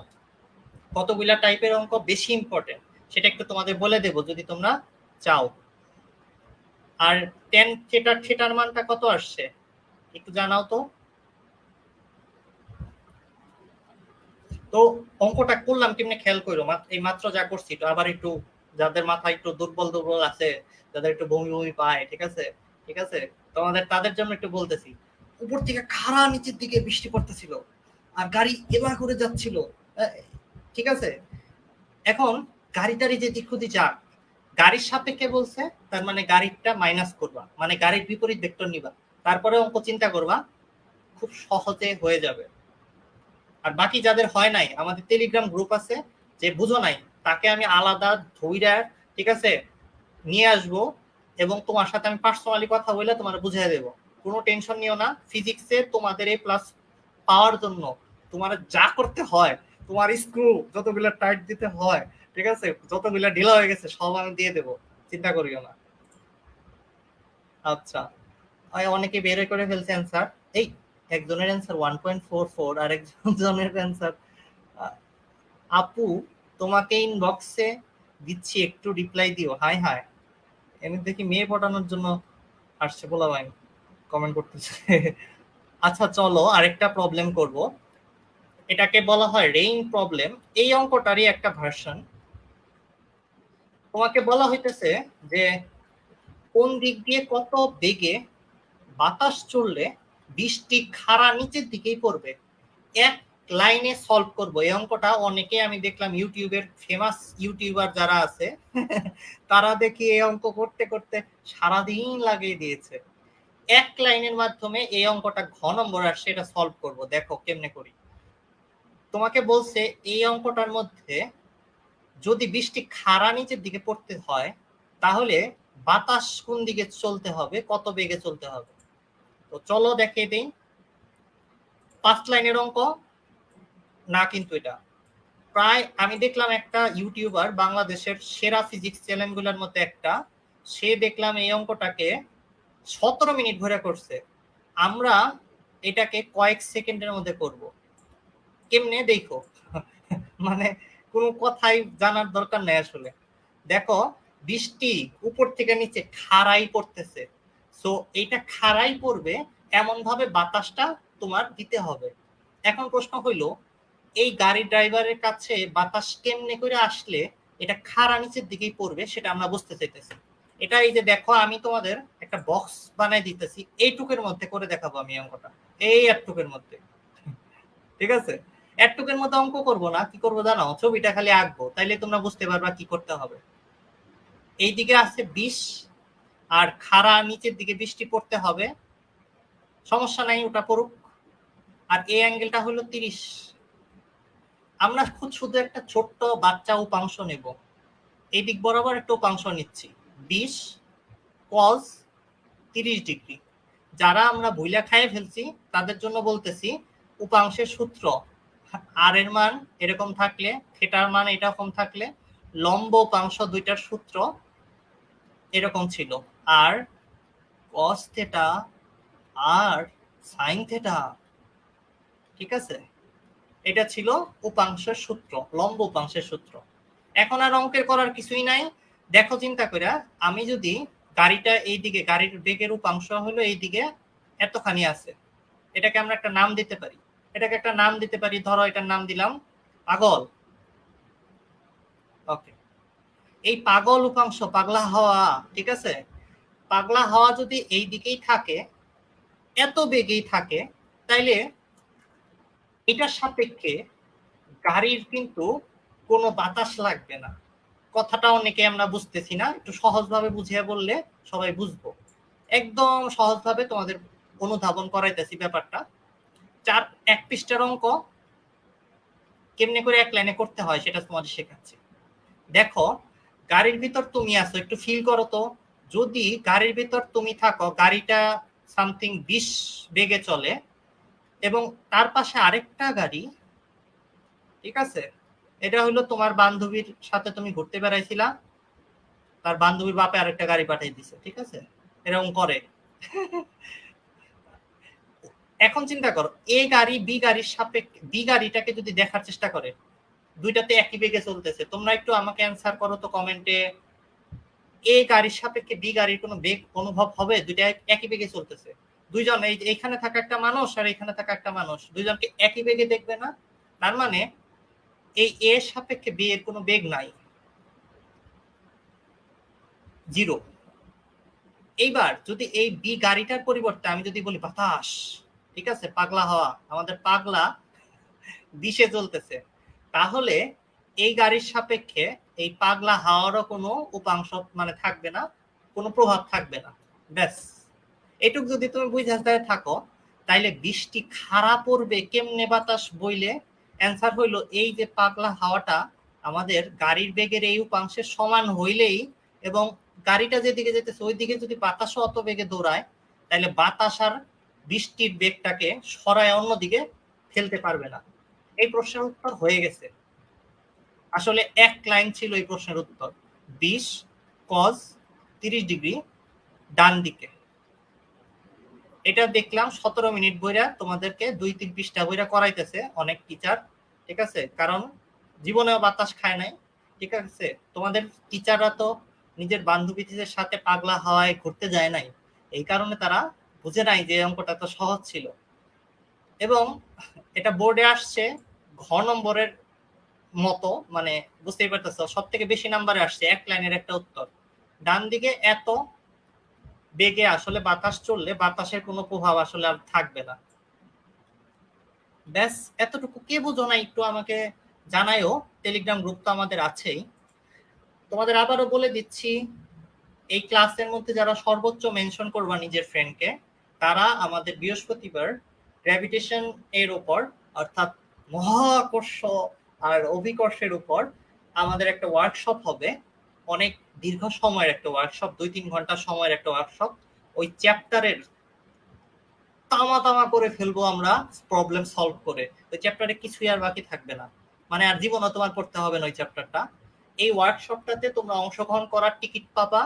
কতগুলা টাইপের অঙ্ক বেশি ইম্পর্টেন্ট সেটা একটু তোমাদের বলে দেবো যদি তোমরা চাও। আর tan থিটার মানটা কত আসছে একটু জানাও তো। তো অঙ্কটা করলাম কেমনে খেয়াল করো, এই মাত্র যা করছি, তো আবার একটু যাদের মাথা একটু দুর্বল দুর্বল আছে, যাদের একটু বমি বমি পায়, ঠিক আছে ঠিক আছে, তোমাদের তাদের জন্য একটু বলতেছি। উপর থেকে খাড়া নিচের দিকে বৃষ্টি পড়তেছিল, আর গাড়ি এবার করে যাচ্ছিল, ঠিক আছে। এখন গাড়িটারি যে দিকুদি যাক, গাড়ির সাপেক্ষে বলছে, তার মানে গাড়িটা মাইনাস করবা, মানে গাড়ির বিপরীত ভেক্টর নিবা, তারপরে অঙ্ক চিন্তা করবা, খুব সহজে হয়ে যাবে। আর বাকি যাদের হয় নাই, আমাদের টেলিগ্রাম গ্রুপ আছে, যে বুঝো নাই তাকে আমি আলাদা ধইরা, ঠিক আছে, নিয়ে আসবো, এবং তোমার সাথে আমি পার্সোনালি কথা বলে তোমার বুঝিয়ে দেবো। কোনো টেনশন নিও না, ফিজিক্সে তোমাদের এই প্লাস পাওয়ার জন্য তোমার যা করতে হয়, তোমার স্ক্রু যতগুলো টাইট দিতে হয়, ঠিক আছে, যতগুলো ঢিলা হয়ে গেছে সব আমি দিয়ে দেবো, চিন্তা করিও না। আচ্ছা, অনেকে বের করে ফেলছে অ্যান্সার। এই একজনের অ্যান্সার 1.44, আর একজনের অ্যান্সার, আপু তোমাকে ইনবক্সে দিচ্ছি একটু রিপ্লাই দিও, হাই হাই। এমনি দেখি মেয়ে পটানোর জন্য আসছে বলা ভাই, কমেন্ট করতেছে। আচ্ছা চলো আরেকটা প্রবলেম করব, এটাকে বলা হয় রেইন প্রবলেম, এই অঙ্কটারই একটা ভার্সন। তোমাকে বলা হইতেছে যে কোন দিক দিয়ে কত বেগে বাতাস চললে বৃষ্টি খাড়া নিচের দিকেই পড়বে, এক লাইনে সলভ করব এই অঙ্কটা। অনেকে আমি দেখলাম ইউটিউবের ফেমাস ইউটিউবার যারা আছে তারা দেখি এই অঙ্ক করতে করতে সারাদিন লাগিয়ে দিয়েছে। এক লাইনের মাধ্যমে এই অঙ্কটা ঘ নম্বর আসছে, এটা সলভ করব, দেখো কেমনে করি। তোমাকে বলছে এই অঙ্কটার মধ্যে যদি বৃষ্টি খাড়া নিচের দিকে পড়তে হয় তাহলে বাতাস কোন দিকে চলতে হবে, কত বেগে চলতে হবে। তো চলো দেখে দিই। 5 লাইনের অঙ্ক না, কিন্তু এটা প্রায় আমি দেখলাম একটা ইউটিউবার, বাংলাদেশের সেরা ফিজিক্স চ্যানেলগুলোর মধ্যে একটা, সে দেখলাম এই অঙ্কটাকে 17 মিনিট ধরে করছে। আমরা এটাকে কয়েক সেকেন্ডের মধ্যে করব। কেমনে দেখো, মানে কোনো কথাই জানার দরকার নেই আসলে। দেখো বৃষ্টি উপর থেকে নিচে খাড়াই পড়তেছে, সো এইটা খাড়াই পড়বে এমন ভাবে বাতাসটা তোমার দিতে হবে। এখন প্রশ্ন হইল এই গাড়ি ড্রাইভারের কাছে বাতাস কেমনে করে আসলে এটা খাড়া নিচের দিকেই পড়বে সেটা আমরা বুঝতে চাইতেছি। এটা এই যে দেখো আমি তোমাদের একটা বক্স বানাই দিতেছি, এইটুকের মধ্যে করে দেখাবো আমি অঙ্কটা, এই একটুকের মধ্যে। ঠিক আছে, একটুকের মধ্যে অঙ্ক করব না, কি করবো জানো, ছবিটা খালি আঁকবো, তাইলে তোমরা বুঝতে পারবা কি করতে হবে। এইদিকে আছে 20 আর খাড়া নিচের দিকে বৃষ্টি পড়তে হবে, সমস্যা নাই ওটা পড়ুক। আর এই অ্যাঙ্গেলটা হলো 30। আমরা শুধু একটা ছোট্ট বাচ্চা উপাংশ নেব, এই দিক বরাবর একটা উপাংশ নিচ্ছি 20 cos 30 ডিগ্রি। যারা আমরা ভুইলা খাইয়ে ফেলছি তাদের জন্য বলতেছি উপাংশের সূত্র আর এর মান এরকম থাকলে, থিটার মান এরকম থাকলে, লম্ব উপাংশ দুইটার সূত্র এরকম ছিল, আর cos থিটা আর sin থিটা। ঠিক আছে, এটা ছিল উপাংশের সূত্র, লম্ব উপাংশের সূত্র। এখন আর অঙ্কের করার কিছুই নাই। দেখো চিন্তা করে, আমি যদি গাড়িটা এইদিকে, গাড়ির বেগের উপাংশ হলো এইদিকে এতখানি আছে, এটাকে আমরা একটা নাম দিতে পারি, এটাকে একটা নাম দিতে পারি, ধরো এটার নাম দিলাম পাগল। ওকে, এই পাগল উপাংশ, পাগলা হওয়া, ঠিক আছে, পাগলা হওয়া যদি এই দিকেই থাকে, এত বেগেই থাকে, তাইলে এটার সাপেক্ষে গাড়ির কিন্তু কোনো বাতাস লাগবে না। কথাটা অনেকে আমরা বুঝতেছি না, একটু সহজভাবে বুঝিয়ে বললে সবাই বুঝবো। একদম সহজভাবে তোমাদের অনুধাবন করাইতেছি ব্যাপারটা। এক পৃষ্ঠার অঙ্ক কেমনে করে এক লাইনে করতে হয় সেটা তোমাদের শেখাচ্ছি। দেখো গাড়ির ভিতর তুমি আছো, একটু ফিল করো তো, যদি গাড়ির ভিতর তুমি থাকো, গাড়িটা সামথিং 20 বেগে চলে এবং তার পাশে আরেকটা গাড়ি, ঠিক আছে, এটা হলো তোমার বান্ধবীর সাথে তুমি ঘুরতে বেড়াইছিলা, তার বান্ধবীর বাপে আরেকটা গাড়ি পাঠিয়ে দিছে, ঠিক আছে, এরকম করে। এখন চিন্তা করো এ গাড়ি বি গাড়ির সাপেক্ষে, বি গাড়িটাকে যদি দেখার চেষ্টা করে, দুইটাতে একই বেগে চলতেছে, তোমরা একটু আমাকে অ্যান্সার করো তো কমেন্টে, এ গাড়ির সাপেক্ষে বি গাড়ির কোনো বেগ অনুভব হবে? দুইটা একই বেগে চলতেছে, দুইজন এইখানে থাকা একটা মানুষ আর এখানে থাকা একটা মানুষ, দুইজনকে একই বেগে দেখবে না? তার মানে এই এ সাপেক্ষে বি এর কোনো বেগ নাই, জিরো। এইবার যদি এই বি গাড়িটার পরিবর্তে আমি যদি বলি বাতাস, ঠিক আছে, পাগলা হওয়া, আমাদের পাগলা 20-এ চলতেছে, তাহলে এই গাড়ির সাপেক্ষে এই পাগলা হাওয়ারও কোনো উপাংশ মানে থাকবে না, কোনো প্রভাব থাকবে না। ব্যাস এটুক যদি তুমি বুঝে থাকো, তাইলে বৃষ্টি খাড়া পড়বে কেমনে বাতাস বইলে অ্যান্সার হইল এই যে পাগলা হাওয়াটা আমাদের গাড়ির বেগের এই উপাংশের সমান হইলেই, এবং গাড়িটা যেদিকে যেতেছে ওই দিকে যদি বাতাসও অত বেগে দৌড়ায়, তাহলে বাতাস আর বৃষ্টির বেগটাকে সরায় অন্যদিকে ফেলতে পারবে না। এই প্রশ্নের উত্তর হয়ে গেছে। আসলে এক লাইন ছিল এই প্রশ্নের উত্তর, 20 cos 30 ডিগ্রি ডান দিকে। এটা দেখলাম 17 মিনিট বইরা তোমাদেরকে 2-3 পৃষ্ঠা বইরা করাইতেছে অনেক টিচার, ঠিক আছে, কারণ জীবনেও বাতাস খায় নাই, ঠিক আছে, তোমাদের টিচাররা তো নিজের বান্ধবীদের সাথে পাগলা হাওয়ায় ঘুরতে যায় নাই, এই কারণে তারা বুঝে নাই যে অঙ্কটা তো সহজ ছিল। এবং এটা বোর্ডে আসছে ঘ নম্বরের মতো, মানে বুঝতেই পারতেছো, সব থেকে বেশি নাম্বারে আসছে এক লাইনের একটা উত্তর। ডান দিকে এত বেগে আসলে বাতাস চললে বাতাসের কোনো প্রভাব আসলে আর থাকবে না। ব্যাস এতটুকু, কে বুঝো না একটু আমাকে জানাইও, টেলিগ্রাম গ্রুপ তো আমাদের আছেই। তোমাদের আবারও বলে দিচ্ছি, এই ক্লাসের মধ্যে যারা সর্বোচ্চ মেনশন করবা নিজের ফ্রেন্ডকে, তারা আমাদের বৃহস্পতিবার গ্র্যাভিটেশন এর উপর, অর্থাৎ মহাকর্ষ আর অভিকর্ষের উপর আমাদের একটা ওয়ার্কশপ হবে, অনেক দীর্ঘ সময়ের একটা ওয়ার্কশপ, 2-3 ঘন্টা সময়ের একটা ওয়ার্কশপ। ওই চ্যাপ্টারের তামা তামা করে ফেলবো আমরা, প্রবলেম সলভ করে। ওই চ্যাপ্টারে কিছুই আর বাকি থাকবে না, মানে আর জীবনে তোমার পড়তে হবে না ওই চ্যাপ্টারটা। এই ওয়ার্কশপটাতে তোমরা অংশগ্রহণ করার টিকিট পাবা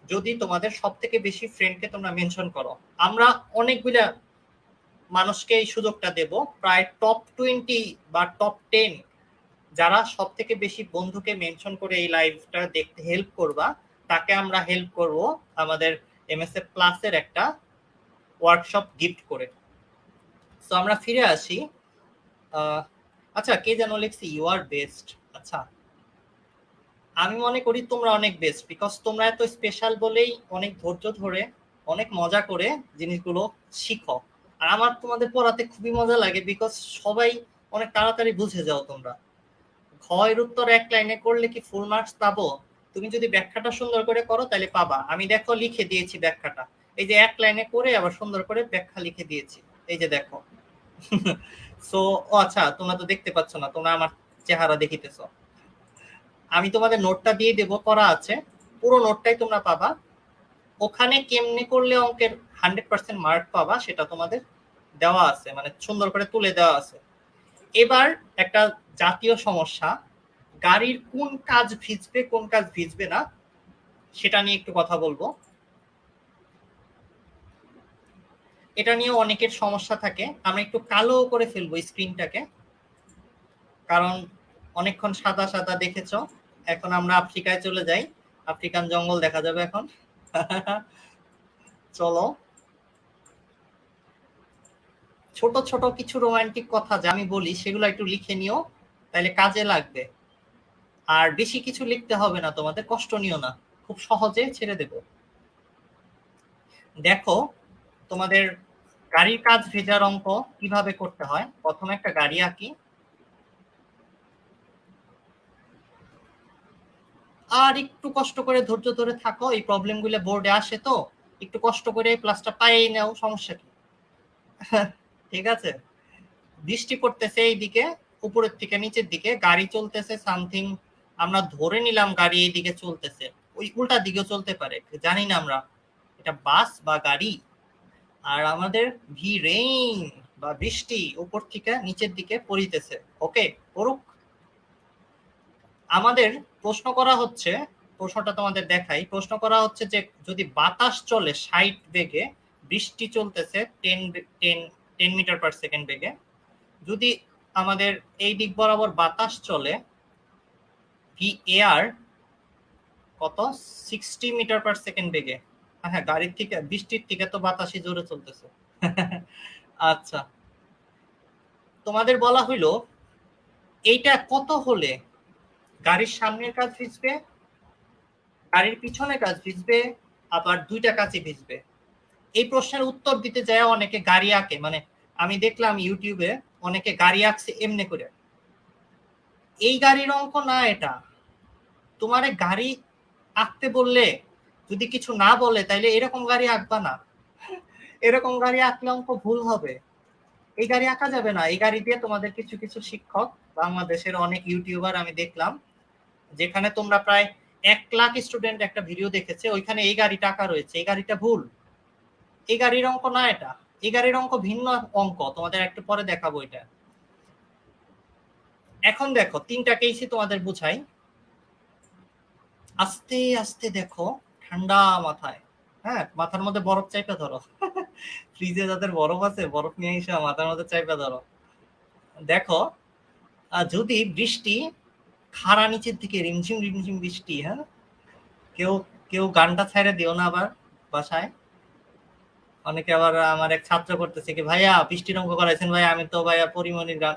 যদি তোমাদের সব থেকে বেশি ফ্রেন্ডকে তোমরা মেনশন করো। আমরা অনেকগুলা মানুষকে এই সুযোগটা দেব, প্রায় টপ 20 বা টপ 10 যারা সব থেকে বেশি বন্ধুকে মেনশন করে এই লাইভটা দেখতে হেল্প করবা, তাকে আমরা হেল্প করব আমাদের এমএসএফ প্লাসের একটা ওয়ার্কশপ গিফট করে। তো আমরা ফিরে আসি। আচ্ছা, কে যেন লিখছি ইউ আর বেস্ট। আচ্ছা, আমি মনে করি তোমরা অনেক বেস্ট, বিকজ তোমরা এত স্পেশাল বলেই অনেক ধৈর্য ধরে অনেক মজা করে জিনিসগুলো শিখো। আর আমার তোমাদের পড়াতে খুবই মজা লাগে, বিকজ সবাই অনেক তাড়াতাড়ি বুঝে যাও তোমরা। ঘয়ের উত্তর এক লাইনে করলে কি ফুল মার্কস পাবো? তুমি যদি ব্যাখ্যাটা সুন্দর করে করো তাহলে পাবা। আমি দেখো লিখে দিয়েছি ব্যাখ্যাটা, এই যে এক লাইনে করে আবার সুন্দর করে ব্যাখ্যা লিখে দিয়েছি, এই যে দেখো। সো আচ্ছা, তোমরা তো দেখতে পাচ্ছ না, তোমরা আমার চেহারা দেখিতেছ। আমি তোমাদের নোটটা দিয়ে দেব, করা আছে, পুরো নোটটাই তোমরা পাবা। ওখানে কেমনে করলে অঙ্কের 100% মার্ক পাবা সেটা তোমাদের দেওয়া আছে, মানে সুন্দর করে তুলে দেওয়া আছে। এবার একটা জাতীয় সমস্যা, গাড়ির কোন কাজ ভিজবে কোন কাজ ভিজবে না সেটা নিয়ে একটু কথা বলবো। এটা নিয়ে অনেকের সমস্যা থাকে। আমরা একটু কালো করে ফেলবো স্ক্রিনটাকে, কারণ অনেকক্ষণ সাদা সাদা দেখেছো। এখন আমরা আফ্রিকায় চলে যাই, আফ্রিকান জঙ্গল দেখা যাবে এখন। চলো, ছোট ছোট কিছু রোমান্টিক কথা যা আমি বলি সেগুলো একটু লিখে নিও, তাহলে কাজে লাগবে। আর বেশি কিছু লিখতে হবে না তোমাদের, কষ্ট নিও না, খুব সহজে ছেড়ে দেব। দেখো, তোমাদের গাড়ির কাজ ভেজার অঙ্ক কিভাবে করতে হয়। প্রথমে একটা গাড়ি আঁকি, আর একটু কষ্ট করে ধৈর্য ধরে থাকো, এই প্রবলেম গুলো বোর্ডে আসে তো একটু কষ্ট করে প্লাসটা পাইয়ে নাও, সমস্যা কি। ঠিক আছে, বৃষ্টি পড়তেছে এইদিকে, উপরের থেকে নিচের দিকে গাড়ি চলতেছে সামথিং, আমরা ধরে নিলাম গাড়ি এই দিকে চলতেছে, ওই উল্টা দিকেও চলতে পারে, জানি না আমরা এটা বাস বা গাড়ি। আর আমাদের ভি রেইন বা বৃষ্টি উপর থেকে নিচের দিকে পড়িতেছে। ওকে, পড়ুক। আমাদের প্রশ্ন করা হচ্ছে, প্রশ্নটা তোমাদের দেখাই, প্রশ্ন করা হচ্ছে যে যদি বাতাস চলে 60 বেগে, বৃষ্টি চলতেছে 10 মিটার পার সেকেন্ড বেগে, যদি আমাদের এই দিক বরাবর বাতাস চলে ভি এয়ার কত 60 মিটার পার সেকেন্ড বেগে। হ্যাঁ, গাড়ির থেকে বৃষ্টির থেকে তো বাতাসই জোরে চলতেছে। আচ্ছা, তোমাদের বলা হইলো এইটা কত হলে গাড়ির সামনের কাজ ভিজবে, গাড়ির পিছনে কাজ ভিজবে, আবার দুইটা কাজই ভিজবে। এই প্রশ্নের উত্তর দিতে যায় অনেকে গাড়ি আঁকে, মানে আমি দেখলাম ইউটিউবে অনেকে গাড়ি আঁকছে এমনি করে। এই গাড়ির অঙ্ক না এটা। তোমারে গাড়ি আঁকতে বললে যদি কিছু না বলে তাইলে এরকম গাড়ি আঁকবা না, এরকম গাড়ি আঁকলে অঙ্ক ভুল হবে। এই গাড়ি আঁকা যাবে না। এই গাড়ি দিয়ে তোমাদের কিছু কিছু শিক্ষক, বাংলাদেশের অনেক ইউটিউবার আমি দেখলাম, যেখানে তোমরা প্রায় 1 লাখ স্টুডেন্ট একটা ভিডিও দেখেছে, ওইখানে এই গাড়িটা আঁকা রয়েছে, এই গাড়িটা ভুল। এই গাড়ির অঙ্ক না এটা, এই গাড়ির অঙ্ক ভিন্ন অঙ্ক, তোমাদের একটু পরে দেখাবো এটা। এখন দেখো 3টা কেসই তোমাদের বুঝাই, আস্তে আস্তে দেখো, ঠান্ডা মাথায়। হ্যাঁ, মাথার মধ্যে বরফ চাইপা ধরো। ফ্রিজে যাদের বরফ আছে বরফ নিয়ে এসে মাথার মধ্যে চাইপা ধরো। দেখো, যদি বৃষ্টি খাড়া নিচের দিকে রিমঝিম রিমঝিম বৃষ্টি, হ্যাঁ, কেউ কেউ গানটা ছাইড়ে দিও না আবার বাসায়। অনেকে আবার আমার এক ছাত্র করতেছে কি, ভাইয়া বৃষ্টির অঙ্ক করাইছেন ভাইয়া, আমি তো ভাইয়া পরিমণির গান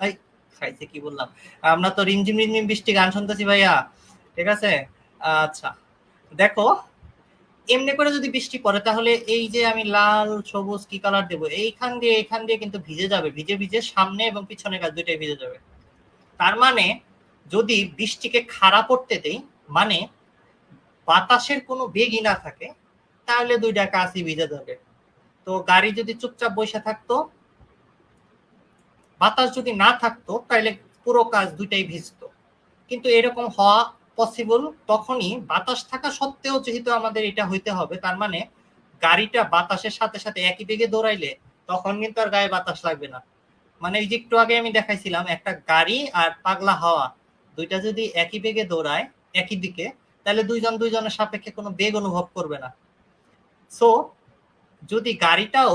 খাইছে কি বললাম, আমরা তো রিমঝিম রিমঝিম বৃষ্টি গান শুনতেছি ভাইয়া। ঠিক আছে, আচ্ছা দেখো, এমনি করে যদি বৃষ্টি পড়ে তাহলে এই যে আমি লাল সবুজ কি কালার দেবো, এইখান দিয়ে কিন্তু ভিজে যাবে, ভিজে ভিজে সামনে এবং পিছনে গাছ দুইটাই ভিজে যাবে। তার মানে যদি বৃষ্টিকে খাড়া পড়তে দেই, মানে বাতাসের কোনো বেগই না থাকে, তাহলে দুইটা কাজই ভিজে যাবে। তো গাড়ি যদি চুপচাপ বসে থাকতো, বাতাস যদি না থাকতো, তাহলে পুরো কাজ দুইটাই ভিজতো। কিন্তু এরকম হওয়া পসিবল তখনই বাতাস থাকা সত্ত্বেও যেহেতু আমাদের এটা হইতে হবে, তার মানে গাড়িটা বাতাসের সাথে সাথে একই বেগে দৌড়াইলে তখন কিন্তু আর গায়ে বাতাস লাগবে না। মানে এই যে একটু আগে আমি দেখাইছিলাম একটা গাড়ি আর পাগলা হাওয়া দুইটা যদি একই বেগে দৌড়ায় একই দিকে, তাহলে দুইজন দুইজনের সাপেক্ষে কোনো বেগ অনুভব করবে না। সো যদি গাড়িটাও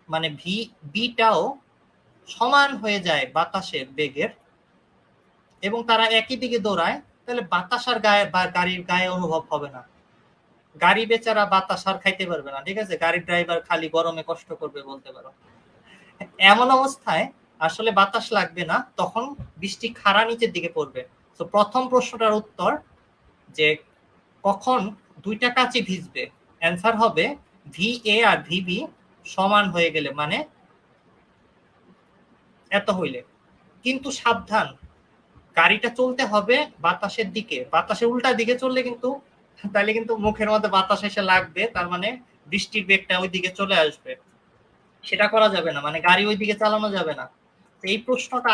মানে বিটাও সমান হয়ে যায় বাতাসের বেগের এবং তারা একই দিকে দৌড়ায়, তাহলে বাতাস আর গায়ে বা গাড়ির গায়ে অনুভব হবে না। গাড়ি বেচারা বাতাস আর খাইতে পারবে না, ঠিক আছে, গাড়ির ড্রাইভার খালি গরমে কষ্ট করবে বলতে পারো। এমন অবস্থায় আসলে বাতাস লাগবে না, তখন বৃষ্টি খাড়া নিচের দিকে পড়বে। তো প্রথম প্রশ্নটার উত্তর যে কখন দুইটা কাচই ভিজবে, অ্যান্সার হবে ভি এ আর ভিবি সমান হয়ে গেলে, মানে এত হইলে। কিন্তু সাবধান, গাড়িটা চলতে হবে বাতাসের দিকে, বাতাসের উল্টা দিকে চললে কিন্তু তাহলে কিন্তু মুখের মধ্যে বাতাস এসে লাগবে, তার মানে বৃষ্টির বেগটা ওই দিকে চলে আসবে, সেটা করা যাবে না, মানে গাড়ি ওই দিকে চালানো যাবে না। এই প্রশ্নটা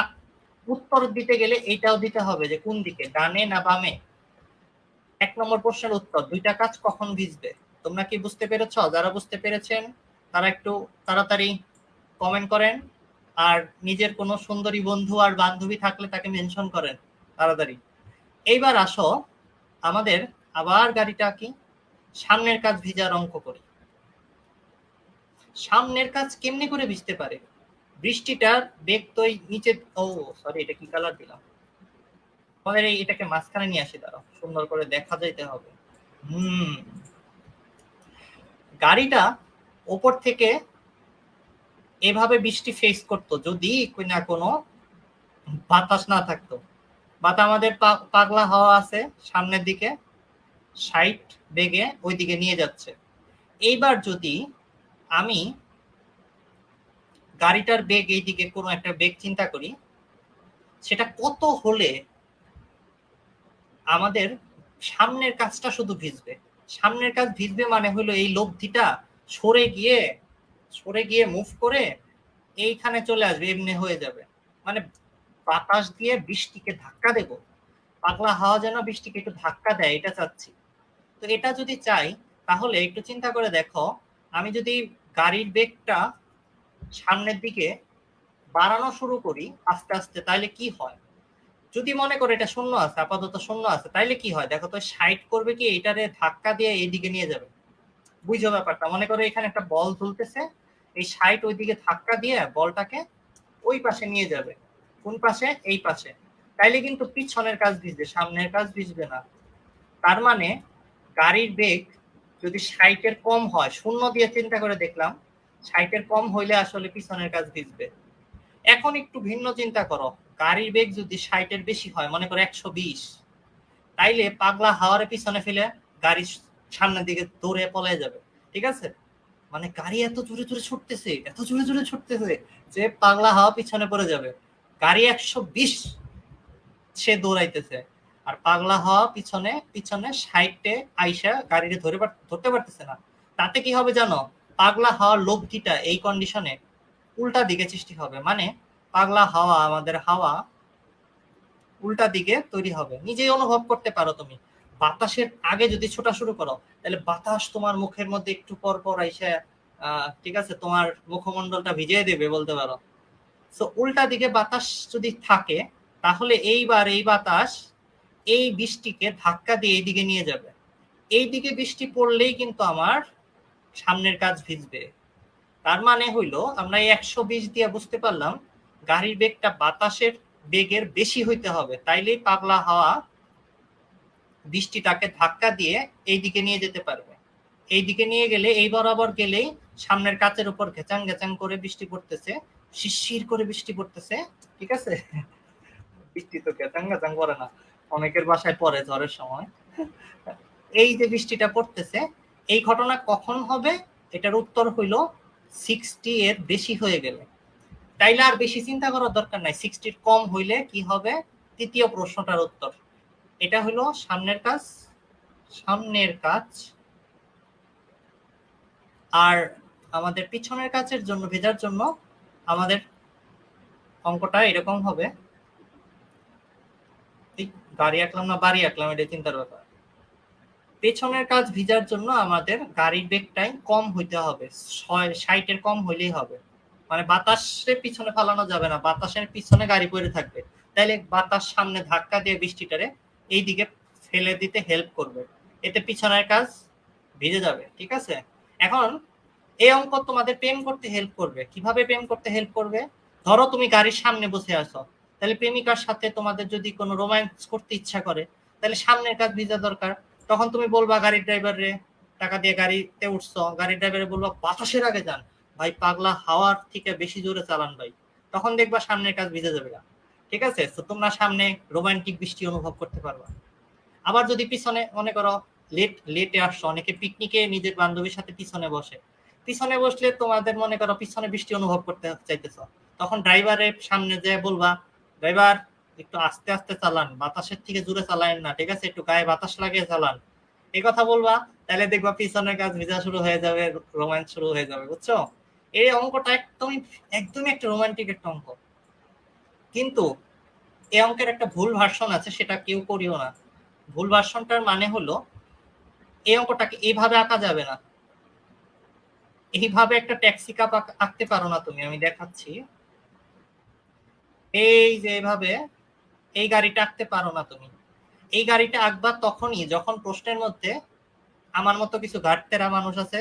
উত্তর দিতে গেলে এইটাও দিতে হবে যে কোন দিকে, ডানে না বামে। ১ নম্বর প্রশ্নের উত্তর, দুইটা কাজ কখন ভিজবে। তোমরা কি বুঝতে পেরেছ? যারা বুঝতে পেরেছেন তারা একটু তাড়াতাড়ি কমেন্ট করেন, আর নিজের কোনো সুন্দরী বন্ধু আর বান্ধবী থাকলে তাকে মেনশন করেন তাড়াতাড়ি। এইবার আসো আমাদের আবার গাড়িটা কি সামনের কাজ ভিজার অঙ্ক করি। সামনের কাজ কেমনি করে ভিজতে পারে? বৃষ্টিটার বেগ তো নিচে, ও সরি এটা কি কালার দিলাম, আমাদের এটাকে মাঝখানে নিয়ে আসি, দাঁড়াও সুন্দর করে দেখা যাইতে হবে। গাড়িটা ওপর থেকে এভাবে বৃষ্টি ফেস করতো যদি না কোনো বাতাস না থাকতো। বাতা আমাদের পাগলা হাওয়া আছে সামনের দিকে ৬০ বেগে ওই দিকে নিয়ে যাচ্ছে। এইবার যদি আমি গাড়িটার বেগ এইদিকে কোনো একটা বেগ চিন্তা করি, সেটা কত হলে আমাদের সামনের কাজটা শুধু ভিজবে। সামনের কাজ ভিজবে মানে হলো এই লব্ধিটা সরে গিয়ে মুভ করে এইখানে চলে আসবে, এমনি হয়ে যাবে। মানে বাতাস দিয়ে বৃষ্টিকে ধাক্কা দেব, পাগলা হাওয়া যেন বৃষ্টিকে একটু ধাক্কা দেয়, এটা চাচ্ছি। তো এটা যদি চাই তাহলে একটু চিন্তা করে দেখো, আমি যদি গাড়ির বেগটা সামনের দিকে বাড়ানো শুরু করি আস্তে আস্তে, তাহলে কি হয়? যদি মনে করো এটা শূন্য আছে, আপাতত শূন্য আছে, তাইলে কি হয় দেখো তো, ৬০ করবে কি এটারে ধাক্কা দিয়ে এইদিকে নিয়ে যাবে। বুঝছো ব্যাপারটা? মনে করো এখানে একটা বল ঝুলতেছে, এই ৬০ ওইদিকে ধাক্কা দিয়ে বলটাকে ওই পাশে নিয়ে যাবে। কোন পাশে? এই পাশে। তাইলে কিন্তু পিছনের কাজ ভিজবে, সামনের কাজ ভিজবে না। তার মানে গাড়ির বেগ যদি ৬০ এর কম হয়, শূন্য দিয়ে চিন্তা করে দেখলাম, ৬০ এর কম হইলে আসলে পিছনের কাজ ভিজবে। এখন একটু ভিন্ন চিন্তা করো, গাড়ির বেগ যদি ৬০ এর বেশি হয়, মনে করো ১২০, তাইলে পাগলা হাওয়ারে পিছনে ফেলে গাড়ি সামনের দিকে দৌড়ে পলায় যাবে, ঠিক আছে? মানে গাড়ি এত জোরে জোরে ছুটতেছে, এত জোরে জোরে ছুটতেছে যে পাগলা হাওয়া পিছনে পড়ে যাবে। গাড়ি ১২০ সে দৌড়াইতেছে, আর পাগলা হাওয়া পিছনে পিছনে ৬০-এ আইসা গাড়িতে ধরতে পারতেছে না। তাতে কি হবে জানো? পাগলা হাওয়ার লব্ধিটা এই কন্ডিশনে উল্টা দিকে সৃষ্টি হবে, মানে পাগলা হাওয়া আমাদের হাওয়া উল্টা দিকে তৈরি হবে। নিজেই অনুভব করতে পারো তুমি, বাতাসের আগে যদি ছোটা শুরু করো, তাহলে বাতাস তোমার মুখের মধ্যে একটু পর পর আইসা ঠিক আছে তোমার মুখমণ্ডলটা ভিজিয়ে দেবে বলতে পারো। সো উল্টা দিকে বাতাস যদি থাকে, তাহলে এইবার এই বাতাস এই বৃষ্টিকে ধাক্কা দিয়ে এইদিকে নিয়ে যাবে। এইদিকে বৃষ্টি পড়লেই কিন্তু আমার সামনের কাজ ভিজবে। তার মানে হইলো আমরা এই ১২০ দিয়ে বুঝতে পারলাম গাড়ির বেগটা বাতাসের বেগের বেশি হইতে হবে, তাইলেই পাগলা হাওয়া বৃষ্টিটাকে ধাক্কা দিয়ে এইদিকে নিয়ে যেতে পারবে। এইদিকে নিয়ে গেলে, এই বরাবর গেলেই সামনের কাচের উপর ঘেচাং ঘেচাং করে বৃষ্টি পড়তেছে, শিরশির করে বৃষ্টি পড়তেছে, ঠিক আছে? বৃষ্টি তো ঘেচাং ঘেচাং করে না, অনেকের বাসায় পড়ে ঝড়ের সময়। এই যে বৃষ্টিটা পড়তেছে, এই ঘটনা কখন হবে? এটার উত্তর হইল ৬০ এর বেশি হয়ে গেলে। তাইলে আর বেশি চিন্তা করার দরকার নাই, ৬০ এর কম হইলে কি হবে? তৃতীয় প্রশ্নটার উত্তর। এটা হলো সামনের কাজ, সামনের কাজ। আর আমাদের পিছনের কাজের জন্য, ভেজার জন্য আমাদের অঙ্কটা এরকম হবে, গাড়ি আঁকলাম না বাড়ি আঁকলাম, এটা চিন্তার ব্যাপার। পেছনের কাজ ভিজার জন্য আমাদের গাড়ির বেগটাই কম হইতে হবে, 60-এর কম হইলেই হবে। মানে বাতাসে পিছনে ফালানো যাবে না, বাতাসের পিছনে গাড়ি পড়ে থাকবে, তাইলে বাতাস সামনে ধাক্কা দিয়ে বৃষ্টিটারে এইদিকে ফেলে দিতে হেল্প করবে, এতে পিছনের কাজ ভিজে যাবে। ঠিক আছে, এখন এই অঙ্ক তোমাদের প্রেম করতে হেল্প করবে। কিভাবে প্রেম করতে হেল্প করবে? ধরো তুমি গাড়ির সামনে বসে আছো, তাহলে প্রেমিকার সাথে তোমাদের যদি কোনো রোম্যান্স করতে ইচ্ছা করে, তাহলে সামনের কাজ ভিজা দরকার। তখন তুমি বলবা গাড়ির ড্রাইভারে, টাকা দিয়ে গাড়িতে উঠছো, গাড়ির ড্রাইভারে বলবা বাতাসের আগে যান ভাই, পাগলা হাওয়ার থেকে বেশি জোরে চালান ভাই, তখন দেখবা সামনের কাজ ভিজে যাবে না। ঠিক আছে, তো তোমরা সামনে রোমান্টিক বৃষ্টি অনুভব করতে পারবা। আবার যদি পিছনে মনে করো লেটে আসছো, অনেকে পিকনিকে নিজের বান্ধবীর সাথে পিছনে বসে, পিছনে বসলে তোমাদের মনে করো পিছনে বৃষ্টি অনুভব করতে চাইতেছ, তখন ড্রাইভারের সামনে যে বলবা ড্রাইভার একটু আস্তে আস্তে চালান, বাতাসের থেকে জোরে চালান না, ঠিক আছে, একটু গায়ে বাতাস লাগিয়ে চালান, এই কথা বলবা, তাহলে দেখবা পিছনের কাজ ভিজা শুরু হয়ে যাবে, রোম্যান্স শুরু হয়ে যাবে। বুঝছো, এই অঙ্কটা একদমই একদমই একটা রোমান্টিক একটা অঙ্ক। কিন্তু এই অঙ্কের একটা ভুল ভার্সন আছে, সেটা কেউ করিও না। ভুল ভার্সনটার মানে হলো এই অঙ্কটাকে এইভাবে আঁকা যাবে না, এইভাবে একটা ট্যাক্সি কাপ আঁকতে পারো না তুমি, আমি দেখাচ্ছি। এই যে এইভাবে এই গাড়িটা আঁকতে পারো না তুমি। এই গাড়িটা আঁকবা তখনই যখন প্রশ্নের মধ্যে আমার মতো কিছু ঘাটতেরা মানুষ আছে,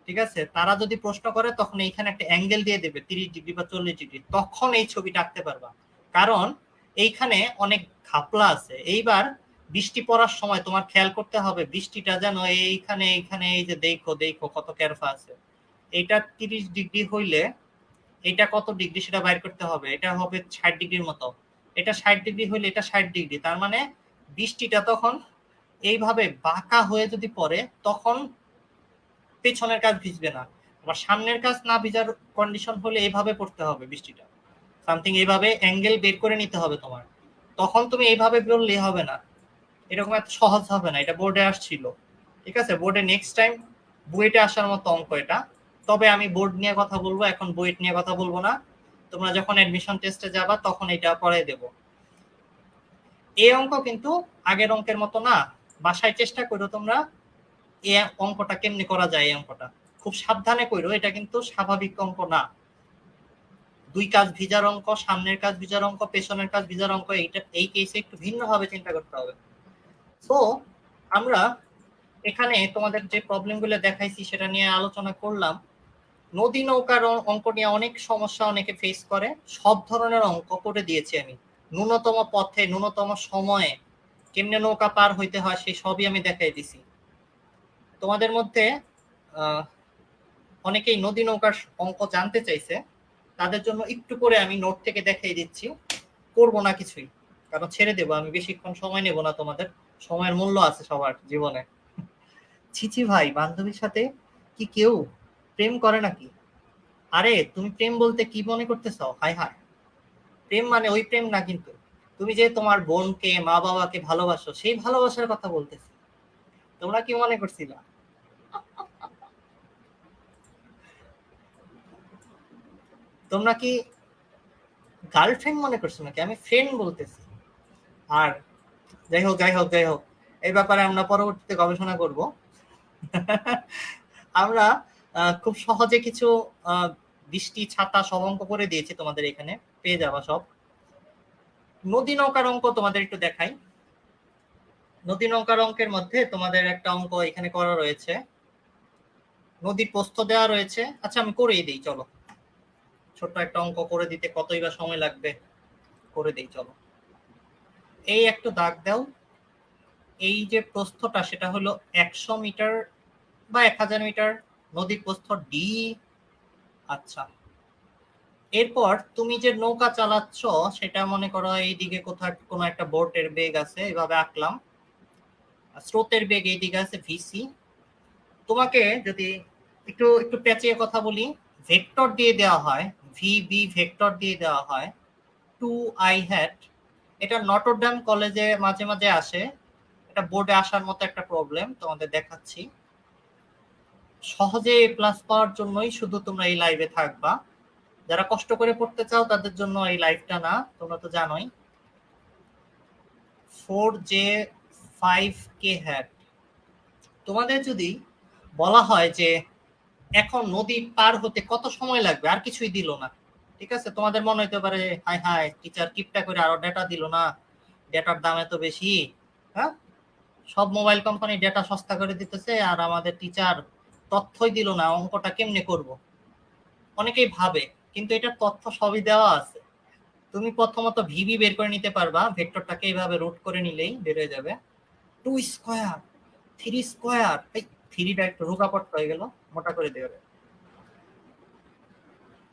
ঠিক আছে, তারা যদি প্রশ্ন করে তখন এইখানে একটা অ্যাঙ্গেল দিয়ে দেবে 30 ডিগ্রি বা 40 ডিগ্রি, তখন এই ছবিটা আঁকতে পারবা। কারণ এইখানে অনেক ঘাপলা আছে। এইবার বৃষ্টি পড়ার সময় তোমার খেয়াল করতে হবে বৃষ্টিটা যেন এইখানে এইখানে এই যে দেখো দেখো কত ক্যারফা আছে, এইটা 30 ডিগ্রি হইলে এটা কত ডিগ্রি সেটা বাইর করতে হবে, এটা হবে 60 ডিগ্রির মতো, এটা 60 ডিগ্রি হইলে এটা 60 ডিগ্রি, তার মানে বৃষ্টিটা তখন এইভাবে বাঁকা হয়ে যদি পড়ে তখন পেছনের কাজ ভিজবে না। আবার সামনের কাজ না ভিজার কন্ডিশন হলে এইভাবে পড়তে হবে বৃষ্টিটা, সামথিং এইভাবে অ্যাঙ্গেল বের করে নিতে হবে তোমার, তখন তুমি এইভাবে বললে হবে না, এরকম এত সহজ হবে না। এটা বোর্ডে আসছিল, ঠিক আছে, বোর্ডে নেক্সট টাইম বুয়েটে আসার মতো অঙ্ক এটা। তবে আমি বোর্ড নিয়ে কথা বলবো, এখন বুয়েট নিয়ে কথা বলবো না। তোমরা যখন অ্যাডমিশন টেস্টে যাবা তখন এটা পড়াই দেব। এই অঙ্ক কিন্তু আগের অঙ্কের মতো না, বাসায় চেষ্টা করো তোমরা এই অঙ্কটা কেমনি করা যায়, এই অঙ্কটা খুব সাবধানে করো, এটা কিন্তু স্বাভাবিক অঙ্ক না। দুই কাজ ভিজার অঙ্ক, সামনের কাজ ভিজার অঙ্ক, পেছনের কাজ ভিজার অঙ্ক, এইটা এই কেসে একটু ভিন্নভাবে চিন্তা করতে হবে। তো আমরা এখানে তোমাদের যে প্রবলেমগুলো দেখাইছি সেটা নিয়ে আলোচনা করলাম। নদী নৌকার অঙ্ক নিয়ে অনেক সমস্যা অনেকে ফেস করে, সব ধরনের অঙ্ক করে দিয়েছি আমি। ন্যূনতম পথে ন্যূনতম সময়ে কেমনে নৌকা পার হইতে হয় সেই সবই আমি দেখাই দিছি। তোমাদের মধ্যে অনেকেই নদী নৌকার অঙ্ক জানতে চাইছে, তাদের জন্য একটু করে আমি নোট থেকে দেখাই দিচ্ছি। করবো না কিছুই, কারণ ছেড়ে দেবো, আমি বেশিক্ষণ সময় নেব না, তোমাদের সময়ের মূল্য আছে সবার জীবনে। ছিছি ভাই, বান্ধবীর সাথে কি কেউ প্রেম করে নাকি? আরে তুমি প্রেম বলতে কি মনে করতেছ? হায় হায়, প্রেম মানে ওই প্রেম না, কিন্তু তুমি যে তোমার বোনকে মা বাবাকে ভালোবাসো সেই ভালোবাসার কথা বলতেছি। তোমরা কি মনে করছিলা? তোমরা কি গার্লফ্রেন্ড মনে করছো নাকি? আমি ফ্রেন্ড বলতেছি। আর যাই হোক যাই হোক যাই হোক, এই ব্যাপারে আমরা পরবর্তীতে গবেষণা করব। আমরা খুব সহজে কিছু বৃষ্টি ছাতা সব অঙ্ক করে দিয়েছি তোমাদের, এখানে পেয়ে যাবা সব। নদী নৌকার অঙ্ক তোমাদের একটু দেখাই। নদী নৌকার অঙ্কের মধ্যে তোমাদের একটা অঙ্ক এখানে করা রয়েছে, নদীর প্রস্থ দেওয়া রয়েছে। আচ্ছা আমি করেই দিই, চলো, ছোট্ট একটা অঙ্ক করে দিতে কতই বা সময় লাগবে, করে দিই চলো। এই একটু দাগ দাও, এই যে প্রস্থটা সেটা হলো 100 মিটার বা 1000 মিটার, নদীর প্রস্থ ডি। আচ্ছা, এরপর তুমি যে নৌকা চালাচ্ছ সেটা মনে করো এইদিকে কোথাও কোনো একটা বোটের বেগ আছে, এভাবে আঁকলাম, স্রোতের বেগ এইদিকে আছে ভিসি। তোমাকে যদি একটু একটু পেঁচিয়ে কথা বলি, ভেক্টর দিয়ে দেওয়া হয়, ভি বি ভেক্টর দিয়ে দেওয়া হয় 2i hat। এটা নটরডেম কলেজে মাঝে মাঝে আসে, এটা বোর্ডে আসার মতো একটা প্রবলেম, তোমাদের দেখাচ্ছি। সহজে প্লাস পাওয়ার জন্যই শুধু তোমরা এই লাইভে থাকবা, যারা কষ্ট করে পড়তে চাও তাদের জন্য এই লাইভটা না, তোমরা তো জানোই। 4j5k hat. তোমাদের যদি বলা হয় যে এখন নদী পার হতে কত সময় লাগবে, আর কিছুই দিল না, ঠিক আছে, তোমাদের মনে হতে পারে হাই হাই টিচার কিপটা করে আরো ডেটা দিল না, ডেটার দাম এত বেশি। হ্যাঁ, সব মোবাইল কোম্পানি ডেটা সস্তা করে দিতেছে আর আমাদের টিচার তথ্যই দিল না, অঙ্কটা কেমনে করব। অনেকেই ভাবে, কিন্তু এটা তথ্য সবই দেওয়া আছে। তুমি প্রথমত ভিবি বের করে নিতে পারবা, ভেক্টরটাকে এইভাবে রুট করে নিলেই বের হয়ে যাবে। 2 স্কয়ার 3 স্কয়ার, এই 3টা একটু রোগাপট হয়ে গেল, মোটা করে দেবে।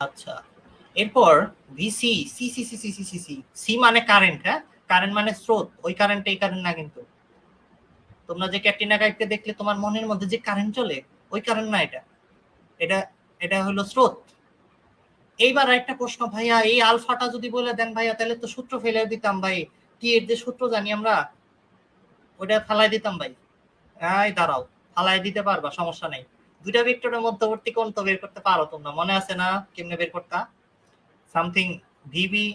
আচ্ছা, এরপর VC C C C C C C C C মানে কারেন্ট। হ্যাঁ, কারেন্ট মানে স্রোত, ওই কারেন্ট এই কারেন্ট না কিন্তু। তোমরা যে ক্যাটরিনা কাইফকে দেখলে তোমার মনের মধ্যে যে কারেন্ট চলে, ওই কারেন্ট না এটা, এটা এটা হলো স্রোত। এইবার একটা প্রশ্ন ভাইয়া, এই আলফাটা যদি বলে দেন ভাইয়া, তাহলে তো সূত্র ফেলে দিতাম ভাই, টি এর যে সূত্র জানি আমরা, ওটা ফালাই দিতাম ভাই। এই দাঁড়াও, ফালাই দিতে পারবা, সমস্যা নেই। দুইটা ভেক্টরের মধ্যবর্তী কোণ তো বের করতে পারো তোমরা, মনে আছে না কেমনে বের করতা? Something VB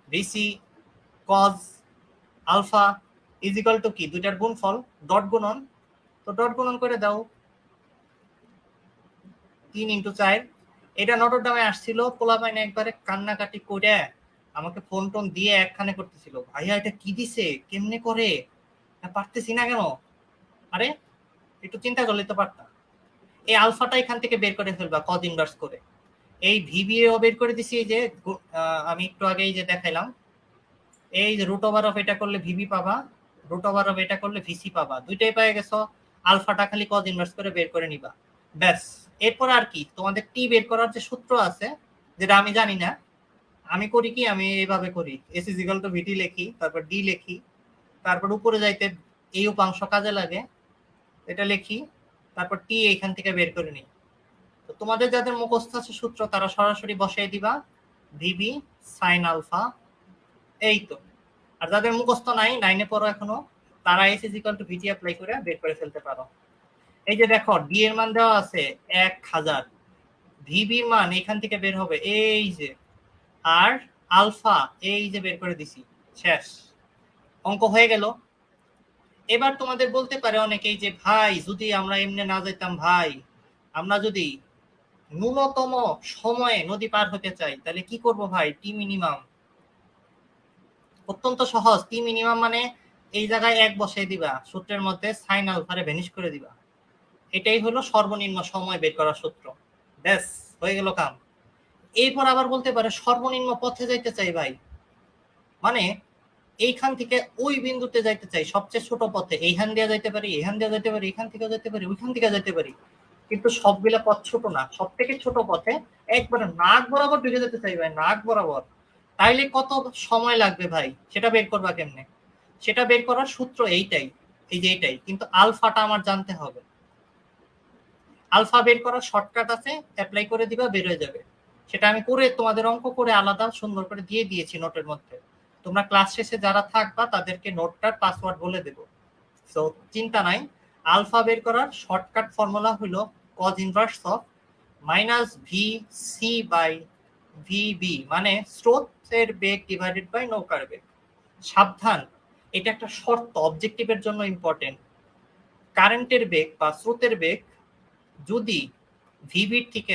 VC cos alpha is equal to কি, দুইটার গুণফল ডট গুণন। তো ডট গুণন করে দাও, 3 × 4। এটা নটরডামে আসছিল, পোলাপাইনে একবারে কান্নাকাটি করে আমাকে ফোন টোন দিয়ে একখানে করতেছিল, ভাইয়া এটা কি দিছে, কেমনে করে, পারতেছি না কেন। আরে একটু চিন্তা করলে তো পারতাম। এই আলফাটা এখান থেকে বের করে ফেলবা কজ ইনভার্স করে। এই ভিবিও বের করে দিছি, এই যে আমি একটু আগেই যে দেখাইলাম, এই যে রুট ওভার অফ এটা করলে ভিবি পাবা, রুট ওভার অফ এটা করলে ভিসি পাবা, দুইটাই পেয়ে গেছো। আলফাটা খালি কজ ইনভার্স করে বের করে নিবা, ব্যাস। এরপর আর কি, তোমাদের টি বের করার যে সূত্র আছে, যেটা আমি জানি না, আমি করি কি, আমি এইভাবে করি, এস ইজ ইকুয়াল টু ভিটি লিখি, তারপর ডি লিখি, তারপর উপরে যাইতে এই উপাংশ কাজে লাগে, এটা লিখি, তারপর টি এইখান থেকে বের করে নিই। তো তোমাদের যাদের মুখস্থ আছে সূত্র, তারা সরাসরি বসাই দিবা ভিবি সাইন আলফা, এই তো। আর যাদের মুখস্থ নাই, 9-এ পড়ো এখনো, তারা S is equal to VT apply করে বের করে ফেলতে পারো। এই যে দেখো ডি এর মান দেওয়া আছে 1000, ভিবির মান এখান থেকে বের হবে এই যে, আর আলফা এই যে বের করে দিছি, শেষ, অঙ্ক হয়ে গেল। এবার তোমাদের বলতে পারে অনেকেই যে ভাই যদি আমরা এমনি না যেতাম, ভাই আমরা যদি ন্যূনতম সময়ে নদী পার হতে চাই তাহলে কি করব ভাই? টি মিনিমাম। অত্যন্ত সহজ, টি মিনিমাম মানে এই জায়গায় 1 বসাই দিবা, সূত্রের মধ্যে সাইন আলফারে ভ্যানিশ করে দিবা, এটাই হলো সর্বনিম্ন সময় বের করার সূত্র, ব্যাস হয়ে গেল কাম। এরপর আবার বলতে পারে সর্বনিম্ন পথে যাইতে চাই ভাই, মানে এইখান থেকে ওই বিন্দুতে যাইতে চাই সবচেয়ে ছোট পথে, এইখান দিয়ে যাইতে পারি, এখান দিয়ে যাইতে পারি, এখান থেকে যাইতে পারি, ওইখান থেকে যাইতে পারি, কিন্তু সবগুলা পথ ছোট না, সব থেকে ছোট পথে একবারে নাক বরাবর ঢুকে যেতে চাই ভাই, নাক বরাবর। তাইলে কত সময় লাগবে ভাই, সেটা বের করবা কেমনে? সেটা বের করার সূত্র এইটাই, এই যে এইটাই, কিন্তু আলফাটা আমার জানতে হবে। আলফা বের করার শর্টকাট আছে, অ্যাপ্লাই করে দিবা, বের হয়ে যাবে। সেটা আমি করে তোমাদের অঙ্ক করে আলাদা সুন্দর করে দিয়ে দিয়েছি নোটের মধ্যে। তোমরা ক্লাস শেষে যারা থাকবা তাদেরকে নোটটার পাসওয়ার্ড বলে দেব, সো চিন্তা নাই। আলফা বের করার শর্টকাট ফর্মুলা হলো cos inverse of minus V C by VB, মানে স্রোতের বেগ ডিভাইডেড বাই নৌকার বেগ। সাবধান, এটা একটা শর্ত, অবজেক্টিভের জন্য ইম্পর্টেন্ট। কারেন্টের বেগ বা স্রোতের বেগ যদি ভিবির থেকে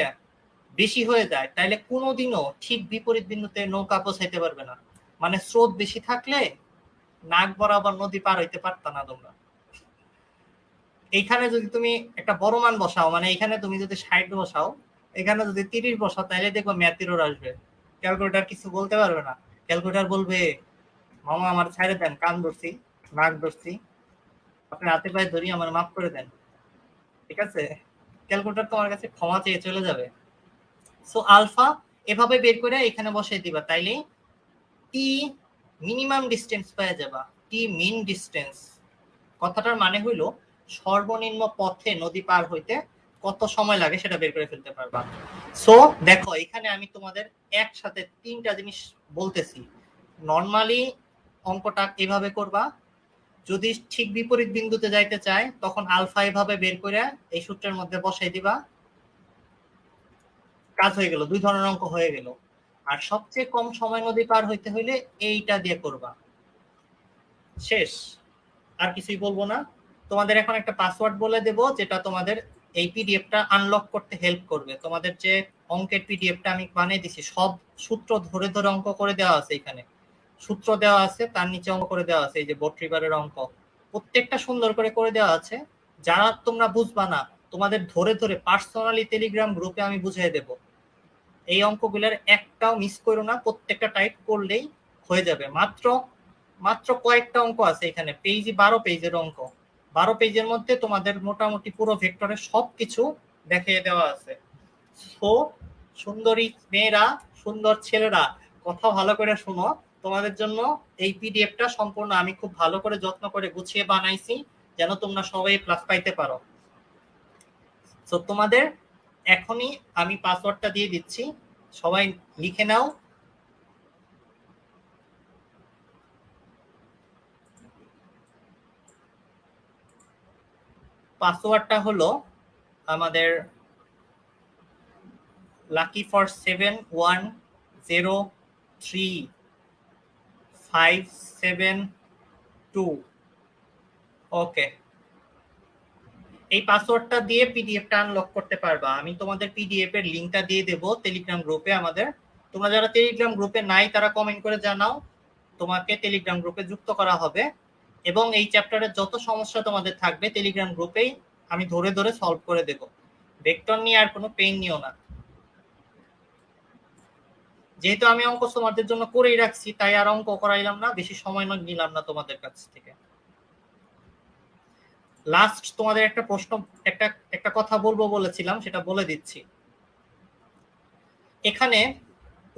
বেশি হয়ে যায় তাহলে কোনোদিনও ঠিক বিপরীত বিন্দুতে নৌকা পৌঁছাইতে পারবে না। মানে স্রোত বেশি থাকলে নাক বরাবর নদী পার হইতে পারতা না তোমরা। এইখানে যদি তুমি একটা বড় মান বসাও, মানে এখানে তুমি যদি 60 বসাও, এখানে যদি 30 বসাও, তাহলে দেখবো ম্যাথ এরর আসবে, ক্যালকুলেটর কিছু বলতে পারবে না। ক্যালকুলেটর বলবে মামা আমার ছাইড়ে দেন, কান ধরছি, নাক ধরছি, আপনি হাতে পায়ে ধরি, আমার মাফ করে দেন, ঠিক আছে? ক্যালকুলেটর তোমার কাছে ক্ষমা চেয়ে চলে যাবে। সো আলফা এভাবে বের করে এখানে বসাই দিবা, তাইলে টি মিনিমাম ডিস্টেন্স পেয়ে যাবা, টি মিন ডিস্টেন্স। কথাটার মানে হইলো সর্বনিম্ন পথে নদী পার হইতে কত সময় লাগে সেটা বের করে ফেলতে পারবা। সো দেখো এখানে আমি তোমাদের একসাথে 3টা জিনিস বলতেছি। নরমালি অঙ্কটা এভাবে করবা, যদি ঠিক বিপরীত বিন্দুতে যাইতে চায় তখন আলফা এভাবে বের করে এই সূত্রের মধ্যে বসাই দিবা, কাজ হয়ে গেল, 2 ধরনের অঙ্ক হয়ে গেল। আর সবচেয়ে কম সময় নদী পার হইতে হইলে এইটা দিয়ে করবা। শেষ, আর কিছুই বলবো না। তোমাদের এখন একটা পাসওয়ার্ড বলে দেব, যেটা তোমাদের এই পিডিএফটা আনলক করতে হেল্প করবে। তোমাদের যে অঙ্কের পিডিএফটা আমি বানিয়ে দিছি, সব সূত্র ধরে ধরে অঙ্ক করে দেওয়া আছে, এখানে সূত্র দেওয়া আছে, তার নিচে অঙ্ক করে দেওয়া আছে, এই যে বোট রিভারের অঙ্ক প্রত্যেকটা সুন্দর করে করে দেওয়া আছে। যারা তোমরা বুঝবা না, তোমাদের ধরে ধরে পার্সোনালি টেলিগ্রাম গ্রুপে আমি বুঝিয়ে দেব। এই অঙ্কগুলোর একটাও মিস করো না, প্রত্যেকটা টাইপ করলেই হয়ে যাবে। মাত্র মাত্র কয়েকটা অঙ্ক আছে এখানে, পেজ 12 পেজের অঙ্ক। 12 পেজের মধ্যে তোমাদের মোটামুটি পুরো ভেক্টরের সবকিছু দেখিয়ে দেওয়া আছে। সো সুন্দরী মেয়েরা, সুন্দর ছেলেরা, কথা ভালো করে শোনো। তোমাদের জন্য এই পিডিএফটা সম্পূর্ণ আমি খুব ভালো করে যত্ন করে গুছিয়ে বানাইছি, যেন তোমরা সবাই প্লাস পাইতে পারো। সো তোমাদের এখনই আমি পাসওয়ার্ডটা দিয়ে দিচ্ছি, সবাই লিখে নাও। পাসওয়ার্ডটা হলো আমাদের লাকি ফর 7103,572। ওকে, এই পাসওয়ার্ডটা দিয়ে পিডিএফটা আনলক করতে পারবা। আমি তোমাদের পিডিএফ এর লিংকটা দিয়ে দেব টেলিগ্রাম গ্রুপে আমাদের। তোমরা যারা টেলিগ্রাম গ্রুপে নাই তারা কমেন্ট করে জানাও, তোমাকে টেলিগ্রাম গ্রুপে যুক্ত করা হবে। এবং এই চ্যাপ্টারের যত সমস্যা তোমাদের থাকবে টেলিগ্রাম গ্রুপেই আমি ধরে ধরে সলভ করে দেব। ভেক্টর নিয়ে আর কোনো পেইন নিও না। যেহেতু আমি অঙ্ক তোমাদের জন্য করেই রাখছি, তাই আর অঙ্ক করাইলাম না, বেশি সময় নিলাম না তোমাদের কাছ থেকে। লাস্ট তোমাদের একটা প্রশ্ন, একটা কথা বলবো বলেছিলাম, সেটা বলে দিচ্ছি। এখানে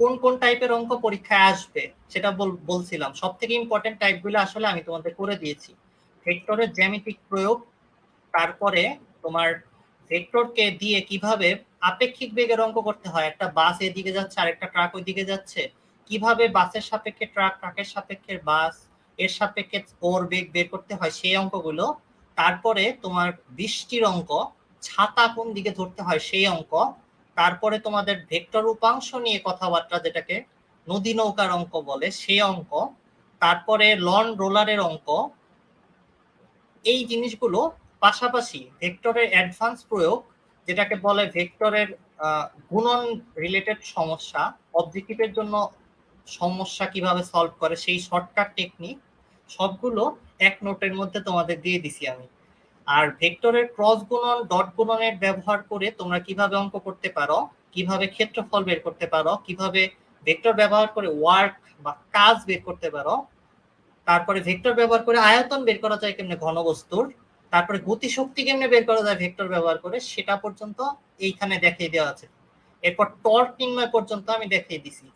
কোন কোন টাইপের অঙ্ক পরীক্ষায় আসবে সেটা বলছিলাম। সব থেকে ইম্পর্টেন্ট টাইপগুলো আসলে আমি তোমাদের করে দিয়েছি। ভেক্টরের জ্যামিতিক প্রয়োগ, তারপরে তোমার ভেক্টরকে দিয়ে কিভাবে আপেক্ষিক বেগের অঙ্ক করতে হয়, একটা বাস এদিকে যাচ্ছে আর একটা ট্রাক ওইদিকে যাচ্ছে, কিভাবে বাসের সাপেক্ষে ট্রাক, ট্রাকের সাপেক্ষে বাস, এর সাপেক্ষে ওর বেগ বের করতে হয় সেই অঙ্কগুলো। তারপরে তোমার বৃষ্টির অঙ্ক, ছাতা কোন দিকে ধরতে হয় সেই অঙ্ক। তারপরে তোমাদের ভেক্টর উপাংশ নিয়ে কথাবার্তা, যেটাকে নদী নৌকার অঙ্ক বলে, সেই অঙ্ক। তারপরে লন রোলারের অঙ্ক। এই জিনিসগুলো পাশাপাশি ভেক্টরের অ্যাডভান্স প্রয়োগ, যেটাকে বলে ভেক্টরের গুণন রিলেটেড সমস্যা, অবজেক্টিভের জন্য সমস্যা কিভাবে সলভ করে সেই শর্টকাট টেকনিক, সবগুলো এক নোটের মধ্যে তোমাদের দিয়ে দিছি আমি। আর ভেক্টরের ক্রস গুণন, ডট গুণনের ব্যবহার করে তোমরা কিভাবে অঙ্ক করতে পারো, কিভাবে ক্ষেত্রফল বের করতে পারো, কিভাবে ভেক্টর ব্যবহার করে ওয়ার্ক বা কাজ বের করতে পারো, তারপরে ভেক্টর ব্যবহার করে আয়তন বের করা যায় কেমনে ঘনবস্তুর, তারপরে গতিশক্তি কেমনে বের করা যায় ভেক্টর ব্যবহার করে, সেটা পর্যন্ত এইখানে দেখিয়ে দেওয়া আছে। এরপর টর্ক নির্ণয় পর্যন্ত আমি দেখিয়ে দিছি।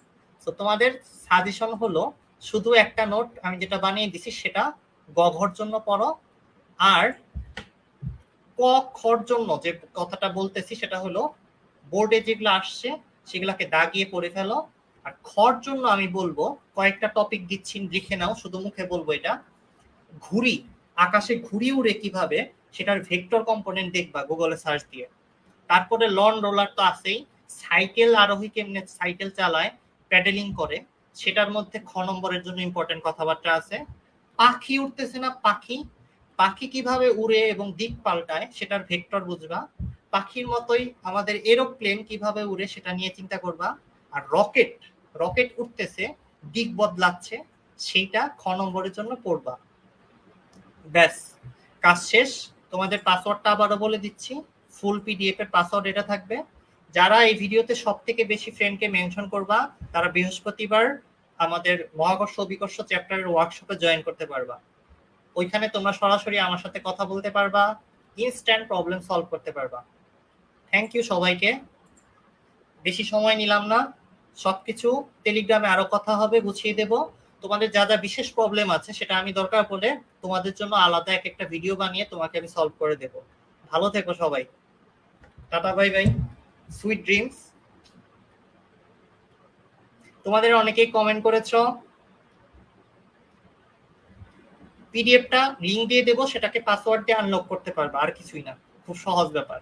তো তোমাদের সাজেশন হলো শুধু একটা নোট আমি যেটা বানিয়ে দিছি সেটা গ ঘর জন্য পড়ো, আর ক খর জন্য যে কথাটা বলতেছি সেটা হলো বোর্ডে যেগুলো আসছে সেগুলাকে দাগিয়ে পড়ে ফেলো। আর খর জন্য আমি বলবো কয়েকটা টপিক দিচ্ছি, লিখে নাও, শুধু মুখে বলবো এটা। ঘুড়ি, আকাশে ঘুড়ি উড়ে কিভাবে, সেটার ভেক্টর কম্পোনেন্ট দেখবা গুগলে সার্চ দিয়ে। তারপরে লন রোলার তো আছেই, সাইকেল আরোহী কেমনে সাইকেল চালায়, প্যাডেলিং করে, সেটার মধ্যে খ নম্বরের জন্য ইম্পর্টেন্ট কথাবার্তা আছে। পাখি উঠতেছে না, পাখি পাখি কিভাবে উড়ে এবং দিক পাল্টায় সেটার ভেক্টর বুঝবা। পাখির মতোই আমাদের এরোপ্লেন কিভাবে উড়ে সেটা নিয়ে চিন্তা করবা। আর রকেট, রকেট উঠতেছে, দিক বদলাচ্ছে, সেইটা খ নম্বরের জন্য পড়বা। ব্যাস, কাজ শেষ। তোমাদের পাসওয়ার্ডটা আবারও বলে দিচ্ছি, ফুল পিডিএফ এর পাসওয়ার্ড এটা থাকবে। যারা এই ভিডিওতে সব থেকে বেশি ফ্রেন্ডকে মেনশন করবা তারা বৃহস্পতিবার আমাদের মহাকর্ষ অভিকর্ষ চ্যাপ্টারের ওয়ার্কশপে জয়েন করতে পারবা। ওইখানে তোমরা সরাসরি আমার সাথে কথা বলতে পারবা, ইনস্ট্যান্ট প্রবলেম সলভ করতে পারবা। থ্যাংক ইউ সবাইকে, বেশি সময় নিলাম না। সবকিছু টেলিগ্রামে আরো কথা হবে, গুছিয়ে দেব। তোমাদের যা যা বিশেষ প্রবলেম আছে সেটা আমি দরকার পড়লে তোমাদের জন্য আলাদা একটা ভিডিও বানিয়ে তোমাকে আমি সলভ করে দেব। ভালো থেকো সবাই, tata bye bye, sweet dreams. তোমাদের অনেকেই কমেন্ট করেছো, পিডিএফটা লিংক দিয়ে দেবো, সেটাকে পাসওয়ার্ড দিয়ে আনলক করতে পারবে, আর কিছুই না, খুব সহজ ব্যাপার।